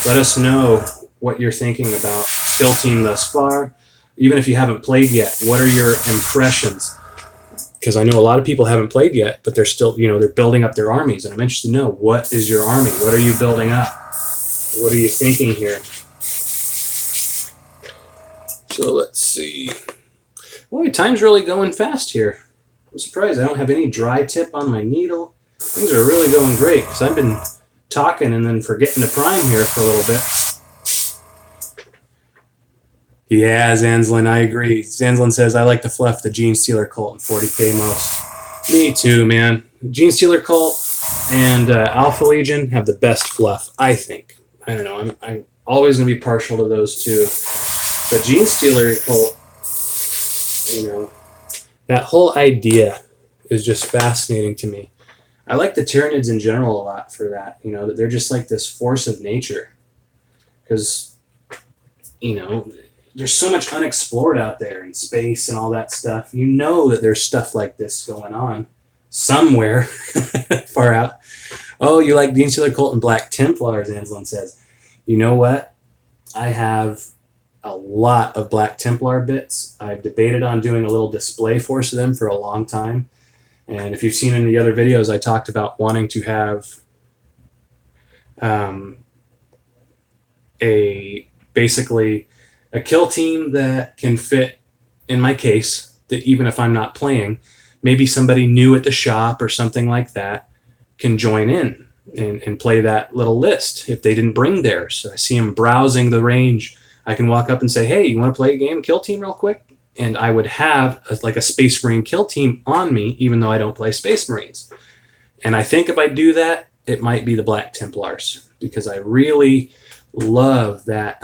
us know what you're thinking about Kill Team thus far. Even if you haven't played yet, what are your impressions? Because I know a lot of people haven't played yet, but they're still, you know, they're building up their armies, and I'm interested to know, what is your army? What are you building up? What are you thinking here? So let's see. Boy, time's really going fast here. I'm surprised I don't have any dry tip on my needle. Things are really going great, because I've been talking and then forgetting to prime here for a little bit. Yeah, Zanzlin, I agree. Zanzlin says, I like to fluff the Genestealer cult in 40k most. Me too, man. Genestealer cult and Alpha Legion have the best fluff, I think. I don't know. I'm always going to be partial to those two. But Genestealer cult, you know, that whole idea is just fascinating to me. I like the Tyranids in general a lot for that, you know, that they're just like this force of nature. Because, you know, there's so much unexplored out there in space and all that stuff. You know that there's stuff like this going on somewhere far out. Oh, you like Genestealer cult and Black Templars, Anslin says. You know what? I have a lot of Black Templar bits. I've debated on doing a little display force of them for a long time. And if you've seen in the other videos, I talked about wanting to have basically a kill team that can fit in my case, that even if I'm not playing, maybe somebody new at the shop or something like that can join in and play that little list if they didn't bring theirs. So I see them browsing the range. I can walk up and say, hey, you want to play a game kill team real quick? And I would have like a Space Marine kill team on me, even though I don't play Space Marines. And I think if I do that, it might be the Black Templars, because I really love that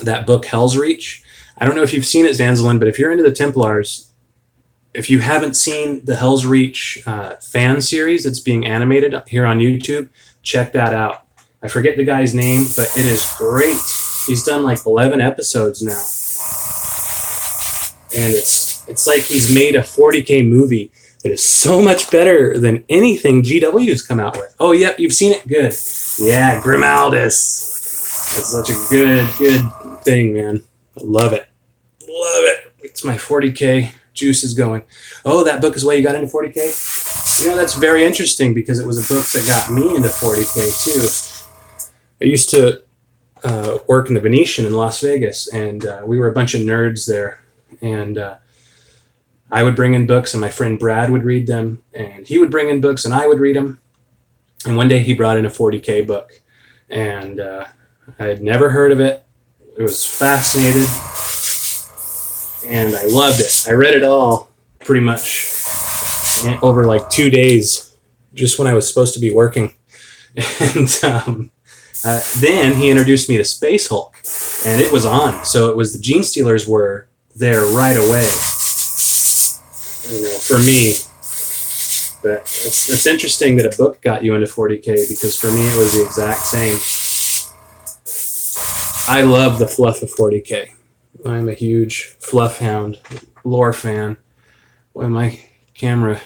that book Hell's Reach. I don't know if you've seen it, Zanzlin, but if you're into the Templars, if you haven't seen the Hell's Reach fan series that's being animated here on YouTube, check that out. I forget the guy's name, but it is great. He's done like 11 episodes now. And it's like he's made a 40K movie that is so much better than anything GW's come out with. Oh, yep, you've seen it? Good. Yeah, Grimaldus. That's such a good thing, man. I love it. Love it. It's my 40K juice is going. Oh, that book is why you got into 40K? You know, that's very interesting because it was a book that got me into 40K too. I used to work in the Venetian in Las Vegas, and we were a bunch of nerds there. And I would bring in books, and my friend Brad would read them, and he would bring in books, and I would read them. And one day he brought in a 40K book, and I had never heard of it. I was fascinated, and I loved it. I read it all pretty much over like 2 days, just when I was supposed to be working. And then he introduced me to Space Hulk, and it was on. So it was the Genestealers were there right away, you know, for me. But it's interesting that a book got you into 40K, because for me it was the exact same. I love the fluff of 40K. I'm a huge fluff hound, lore fan. Boy, my camera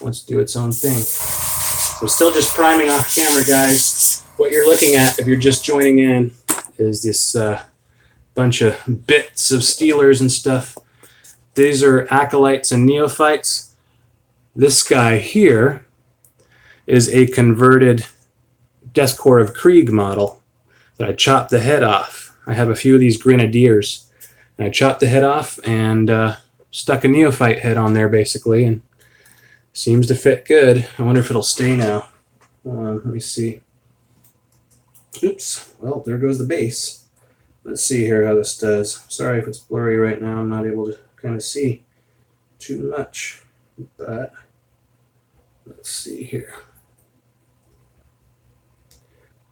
wants to do its own thing. So still just priming off camera, guys. What you're looking at, if you're just joining in, is this bunch of bits of Steelers and stuff. These are acolytes and neophytes. This guy here is a converted Death Corps of Krieg model that I chopped the head off. I have a few of these grenadiers, and I chopped the head off and stuck a neophyte head on there basically, and seems to fit good. I wonder if it'll stay now. Let me see. Oops, well, there goes the base. Let's see here how this does. Sorry if it's blurry right now. I'm not able to kind of see too much, but let's see here.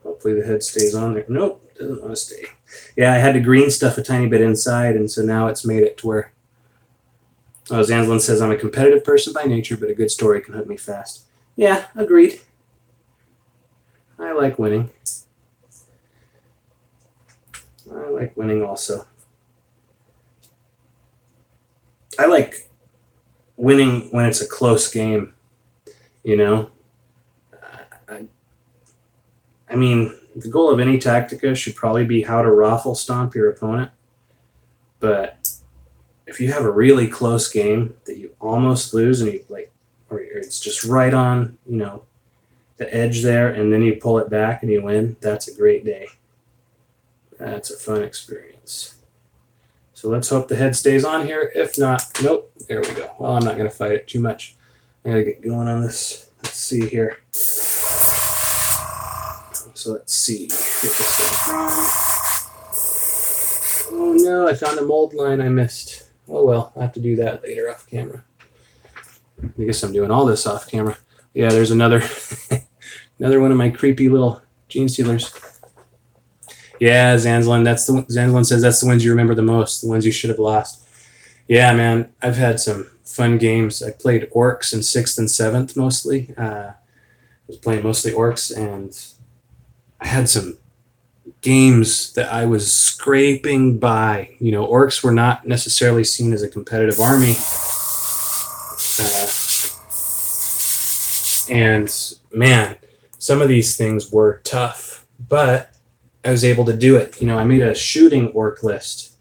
Hopefully the head stays on there. Nope, doesn't want to stay. Yeah, I had to green stuff a tiny bit inside, and so now it's made it to where... Oh, Zanslin says, I'm a competitive person by nature, but a good story can hook me fast. Yeah, agreed. I like winning. I like winning also. I like winning when it's a close game, you know? I mean, the goal of any Tactica should probably be how to raffle stomp your opponent. But if you have a really close game that you almost lose, and you like, or it's just right on, you know, the edge there, and then you pull it back and you win, that's a great day. That's a fun experience. So let's hope the head stays on here. If not, nope, there we go. Well, I'm not going to fight it too much. I got to get going on this. Let's see here. So let's see. Get this one from. Oh no, I found a mold line I missed. Oh well, I'll have to do that later off camera. I guess I'm doing all this off camera. Yeah, there's another another one of my creepy little Genestealers. Yeah, Zanslin, Zanslin says that's the ones you remember the most, the ones you should have lost. Yeah, man, I've had some fun games. I played Orcs in 6th and 7th mostly. I was playing mostly Orcs, and I had some games that I was scraping by. You know, Orcs were not necessarily seen as a competitive army. And man, some of these things were tough, but I was able to do it. You know, I made a shooting Orc list,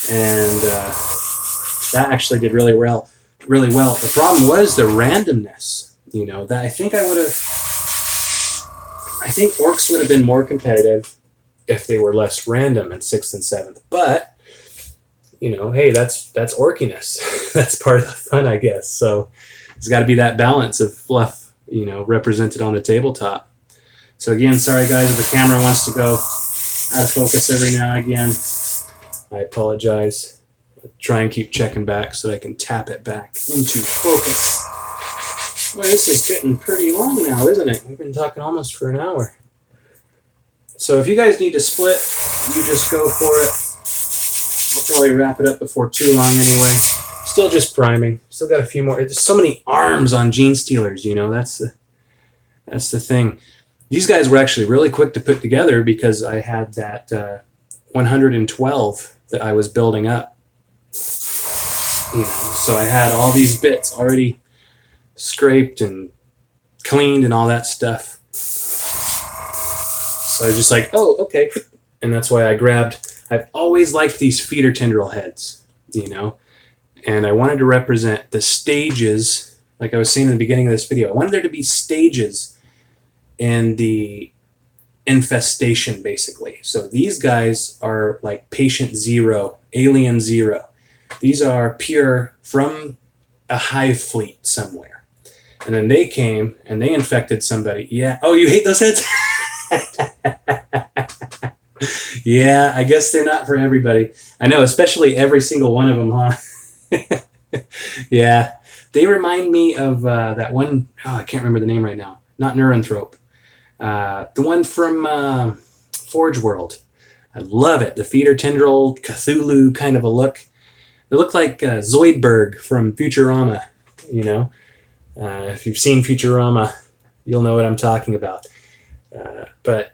and that actually did really well. The problem was the randomness. You know, that I think Orcs would have been more competitive if they were less random in 6th and 7th. But, you know, hey, that's orkiness. That's part of the fun, I guess. So there's got to be that balance of fluff, you know, represented on the tabletop. So again, sorry guys, if the camera wants to go out of focus every now and again, I apologize. I'll try and keep checking back so that I can tap it back into focus. Well, this is getting pretty long now, isn't it? We've been talking almost for an hour. So if you guys need to split, you just go for it. I'll probably wrap it up before too long anyway. Still just priming. Still got a few more. There's so many arms on Genestealers, you know. That's the thing. These guys were actually really quick to put together because I had that 112 that I was building up. You know, so I had all these bits already scraped and cleaned and all that stuff. So I was just like, oh, okay. And that's why I grabbed, I've always liked these feeder tendril heads. you know, and I wanted to represent the stages, like I was saying in the beginning of this video. I wanted there to be stages in the infestation, basically. So these guys are like patient 0, alien 0. These are pure from a hive fleet somewhere. And then they came and they infected somebody. Yeah. Oh, you hate those heads? Yeah, I guess they're not for everybody. I know, especially every single one of them, huh? Yeah. They remind me of that one, oh, I can't remember the name right now. Not Neuranthrope. The one from Forge World. I love it. The feeder tendril, Cthulhu kind of a look. They look like Zoidberg from Futurama, you know. If you've seen Futurama, you'll know what I'm talking about. But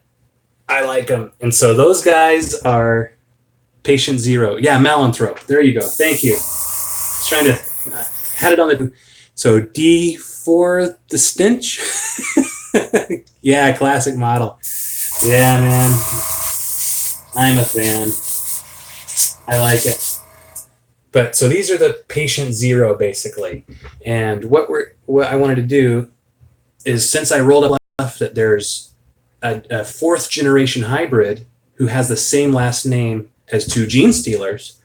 I like them. And so those guys are patient 0. Yeah, Malanthrope. There you go. Thank you. I was trying to, had it on the, so D for the stench. Yeah, classic model. Yeah, man. I'm a fan. I like it. But so these are the patient 0 basically. And what I wanted to do is, since I rolled up that there's a 4th generation hybrid who has the same last name as 2 Genestealers,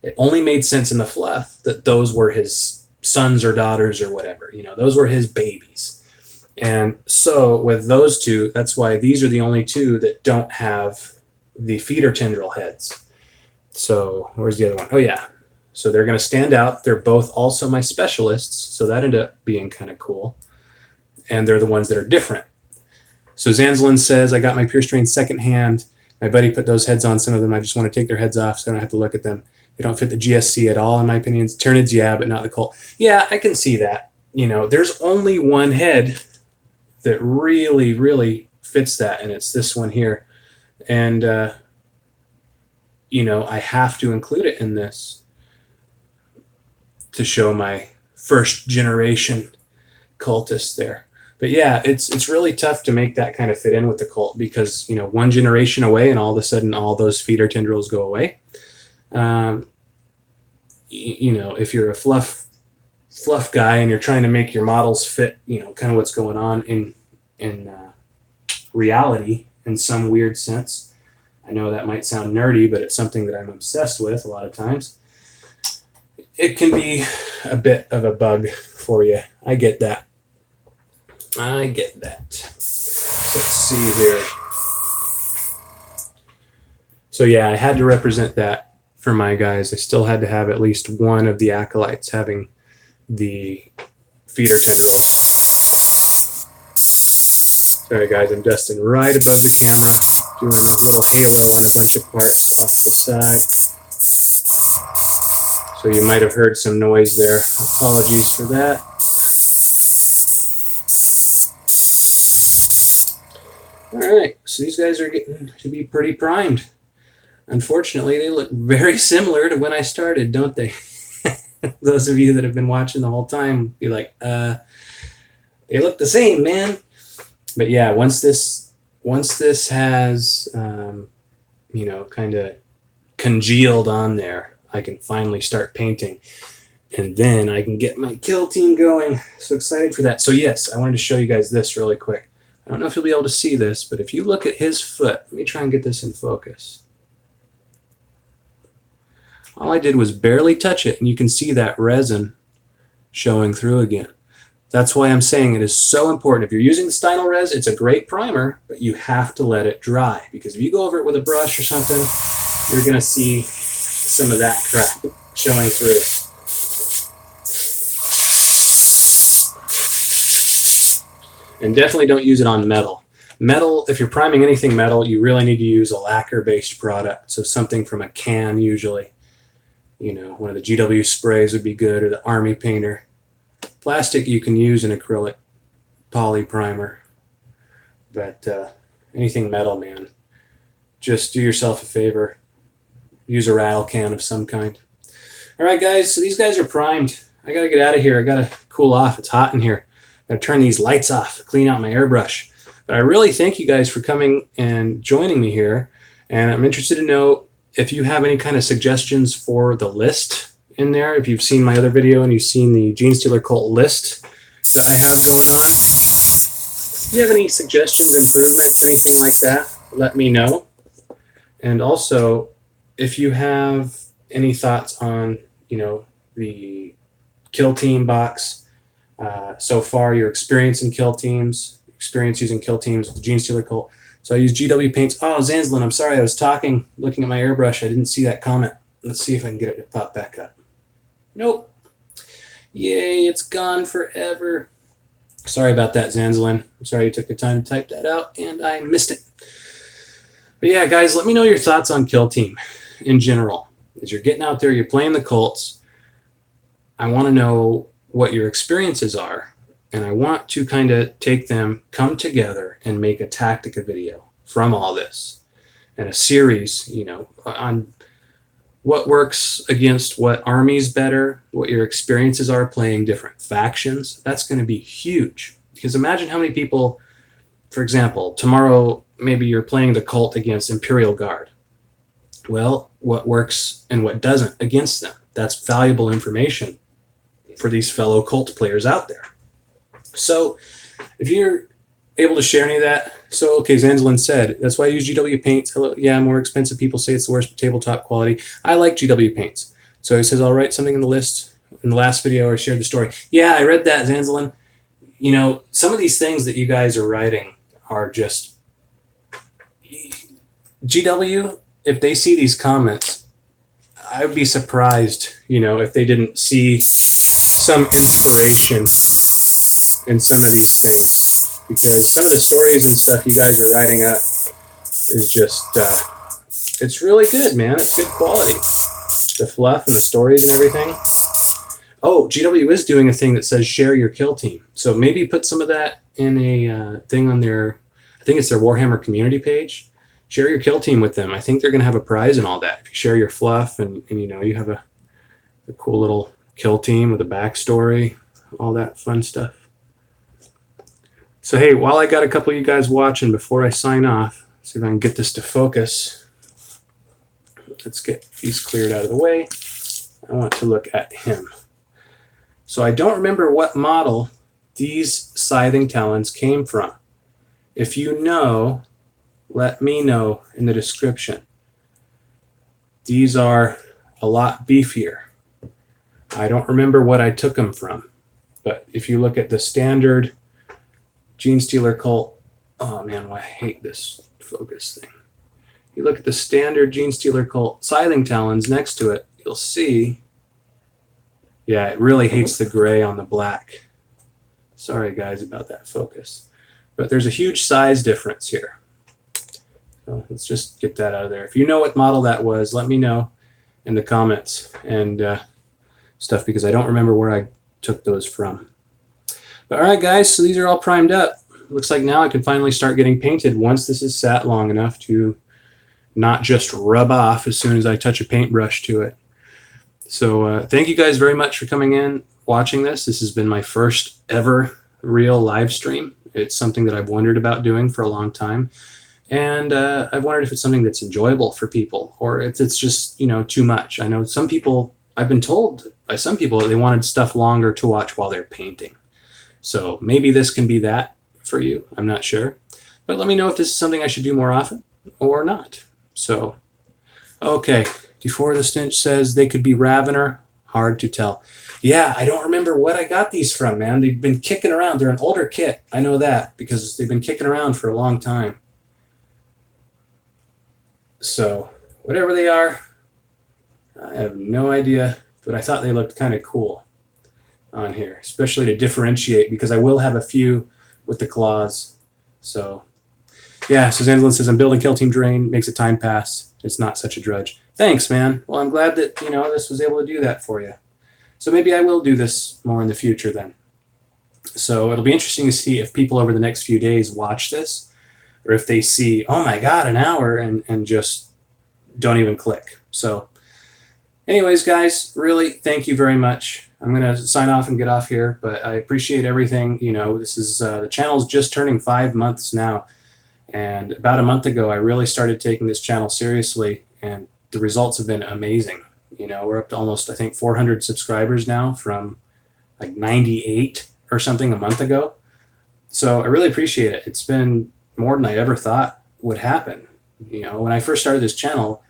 it only made sense in the fluff that those were his sons or daughters or whatever. You know, those were his babies. And so with those 2, that's why these are the only 2 that don't have the feeder tendril heads. So where's the other one? Oh yeah. So they're going to stand out. They're both also my specialists. So that ended up being kind of cool. And they're the ones that are different. So Zanzlin says, I got my pure strain secondhand. My buddy put those heads on. Some of them, I just want to take their heads off so I don't have to look at them. They don't fit the GSC at all, in my opinion. Tyranids, yeah, but not the cult. Yeah, I can see that. You know, there's only one head that really, really fits that, and it's this one here. And, you know, I have to include it in this to show my 1st generation cultist there. But yeah, it's really tough to make that kind of fit in with the cult because, you know, 1 generation away and all of a sudden all those feeder tendrils go away. You know, if you're a fluff guy and you're trying to make your models fit, you know, kind of what's going on in reality in some weird sense. I know that might sound nerdy, but it's something that I'm obsessed with a lot of times. It can be a bit of a bug for you. I get that. I get that. Let's see here. So yeah, I had to represent that for my guys. I still had to have at least one of the acolytes having the feeder tendrils. Sorry guys, I'm dusting right above the camera, doing a little halo on a bunch of parts off the side. So you might have heard some noise there. Apologies for that. All right, so these guys are getting to be pretty primed. Unfortunately, they look very similar to when I started, don't they? Those of you that have been watching the whole time be like, they look the same, man. But yeah, once this has, you know, kind of congealed on there, I can finally start painting. And then I can get my kill team going. So excited for that. So yes, I wanted to show you guys this really quick. I don't know if you'll be able to see this, but if you look at his foot, let me try and get this in focus. All I did was barely touch it, and you can see that resin showing through again. That's why I'm saying it is so important. If you're using the Steinel res, it's a great primer, but you have to let it dry. Because if you go over it with a brush or something, you're going to see some of that crap showing through. And definitely don't use it on metal. Metal, if you're priming anything metal, you really need to use a lacquer-based product. So something from a can usually. You know, one of the GW sprays would be good, or the Army Painter. Plastic you can use an acrylic poly primer. But anything metal, man, just do yourself a favor. Use a rattle can of some kind. All right, guys, so these guys are primed. I got to get out of here. I got to cool off. It's hot in here. I turn these lights off, clean out my airbrush. But I really thank you guys for coming and joining me here. And I'm interested to know if you have any kind of suggestions for the list in there if you've seen my other video and you've seen the Genestealer cult list that I have going on. If you have any suggestions, improvements, anything like that, let me know. And also, if you have any thoughts on, the kill team box, so far, your experience in kill teams, experience using kill teams with the Genestealer cult. So I use GW paints. Oh, Zanslin, I'm sorry. I was talking, looking at my airbrush. I didn't see that comment. Let's see if I can get it to pop back up. Nope. Yay, it's gone forever. Sorry about that, Zanslin. I'm sorry you took the time to type that out, and I missed it. But yeah, guys, let me know your thoughts on kill team in general. As you're getting out there, you're playing the cults, I want to know what your experiences are, and I want to kind of take them, come together, and make a tactica video from all this, and a series, on what works against what armies better, what your experiences are playing different factions. That's going to be huge, because imagine how many people, for example, tomorrow maybe you're playing the cult against Imperial Guard. Well, what works and what doesn't against them? That's valuable information for these fellow cult players out there. So if you're able to share any of that, so okay, Zanslin said, that's why I use GW paints. Hello, yeah, more expensive. People say it's the worst tabletop quality. I like GW paints. So he says, I'll write something in the list. In the last video, I shared the story. Yeah, I read that, Zanslin. Some of these things that you guys are writing are just GW. If they see these comments, I would be surprised, if they didn't see some inspiration in some of these things, because some of the stories and stuff you guys are writing up is just, it's really good, man. It's good quality. The fluff and the stories and everything. Oh, GW is doing a thing that says share your kill team. So maybe put some of that in a thing on their, I think it's their Warhammer community page. Share your kill team with them. I think they're going to have a prize and all that. If you share your fluff and you have a cool little kill team with a backstory, all that fun stuff. So, hey, while I got a couple of you guys watching before I sign off, see if I can get this to focus. Let's get these cleared out of the way. I want to look at him. So I don't remember what model these scything talons came from. If you know, let me know in the description. These are a lot beefier. I don't remember what I took them from, but if you look at the standard Genestealer cult, oh man, I hate this focus thing. You look at the standard Genestealer cult scything talons next to it, you'll see, yeah, it really hates the gray on the black. Sorry guys about that focus, but there's a huge size difference here. So let's just get that out of there. If you know what model that was, let me know in the comments and stuff, because I don't remember where I took those from. But all right, guys, so these are all primed up. Looks like now I can finally start getting painted once this is sat long enough to not just rub off as soon as I touch a paintbrush to it. So thank you guys very much for coming in, watching this. This has been my first ever real live stream. It's something that I've wondered about doing for a long time. And I've wondered if it's something that's enjoyable for people, or if it's just, too much. I know some people, I've been told by some people that they wanted stuff longer to watch while they're painting. So maybe this can be that for you. I'm not sure. But let me know if this is something I should do more often or not. So, okay. Before the Stench says they could be Ravener, hard to tell. Yeah, I don't remember what I got these from, man. They've been kicking around. They're an older kit. I know that because they've been kicking around for a long time. So, whatever they are, I have no idea, but I thought they looked kind of cool on here, especially to differentiate, because I will have a few with the claws. So, yeah, Suzanne says, I'm building Kill Team Drain, makes a time pass. It's not such a drudge. Thanks, man. Well, I'm glad that, this was able to do that for you. So maybe I will do this more in the future then. So it'll be interesting to see if people over the next few days watch this, or if they see, oh my God, an hour, and just don't even click. So anyways, guys, really, thank you very much. I'm going to sign off and get off here, but I appreciate everything. This is, the channel's just turning 5 months now. And about a month ago, I really started taking this channel seriously, and the results have been amazing. You know, we're up to almost, I think, 400 subscribers now from like 98 or something a month ago. So I really appreciate it. It's been more than I ever thought would happen. You know, when I first started this channel,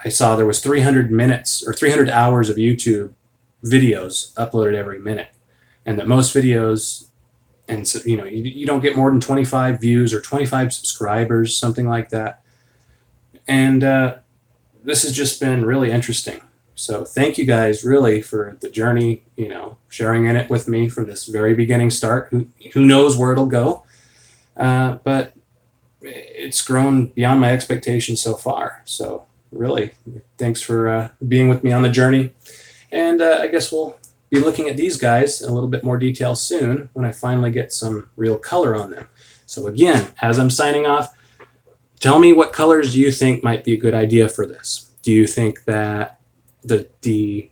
I saw there was 300 minutes or 300 hours of YouTube videos uploaded every minute, and that most videos, and so, you know, you don't get more than 25 views or 25 subscribers, something like that. And this has just been really interesting. So thank you guys really for the journey, you know, sharing in it with me from this very beginning start. Who knows where it'll go? But it's grown beyond my expectations so far. So really, thanks for being with me on the journey. And I guess we'll be looking at these guys in a little bit more detail soon when I finally get some real color on them. So again, as I'm signing off, tell me what colors do you think might be a good idea for this? Do you think that the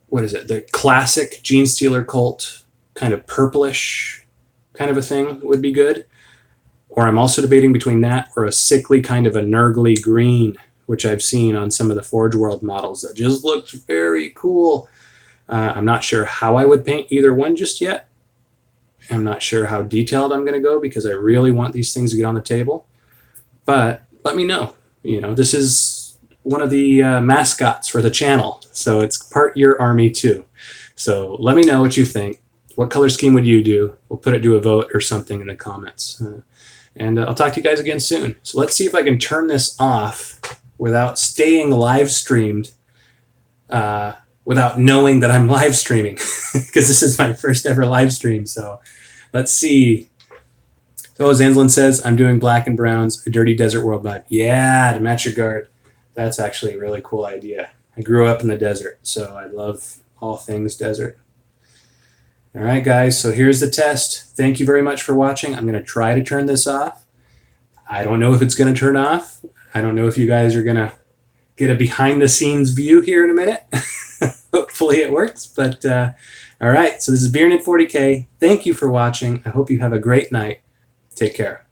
what is it? The classic Genestealer cult kind of purplish kind of a thing would be good? Or I'm also debating between that or a sickly kind of a nurgly green, which I've seen on some of the Forge World models that just looks very cool. I'm not sure how I would paint either one just yet. I'm not sure how detailed I'm going to go because I really want these things to get on the table. But let me know. You know, this is one of the mascots for the channel, so it's part your army too. So let me know what you think. What color scheme would you do? We'll put it to a vote or something in the comments. And I'll talk to you guys again soon. So let's see if I can turn this off without staying live streamed, without knowing that I'm live streaming, because this is my first ever live stream. So let's see. So Zanslin says, I'm doing black and browns, a dirty desert world vibe. Yeah, to match your guard. That's actually a really cool idea. I grew up in the desert, so I love all things desert. All right, guys, so here's the test. Thank you very much for watching. I'm going to try to turn this off. I don't know if it's going to turn off. I don't know if you guys are going to get a behind-the-scenes view here in a minute. Hopefully it works, but all right. So this is Tyranid 40K. Thank you for watching. I hope you have a great night. Take care.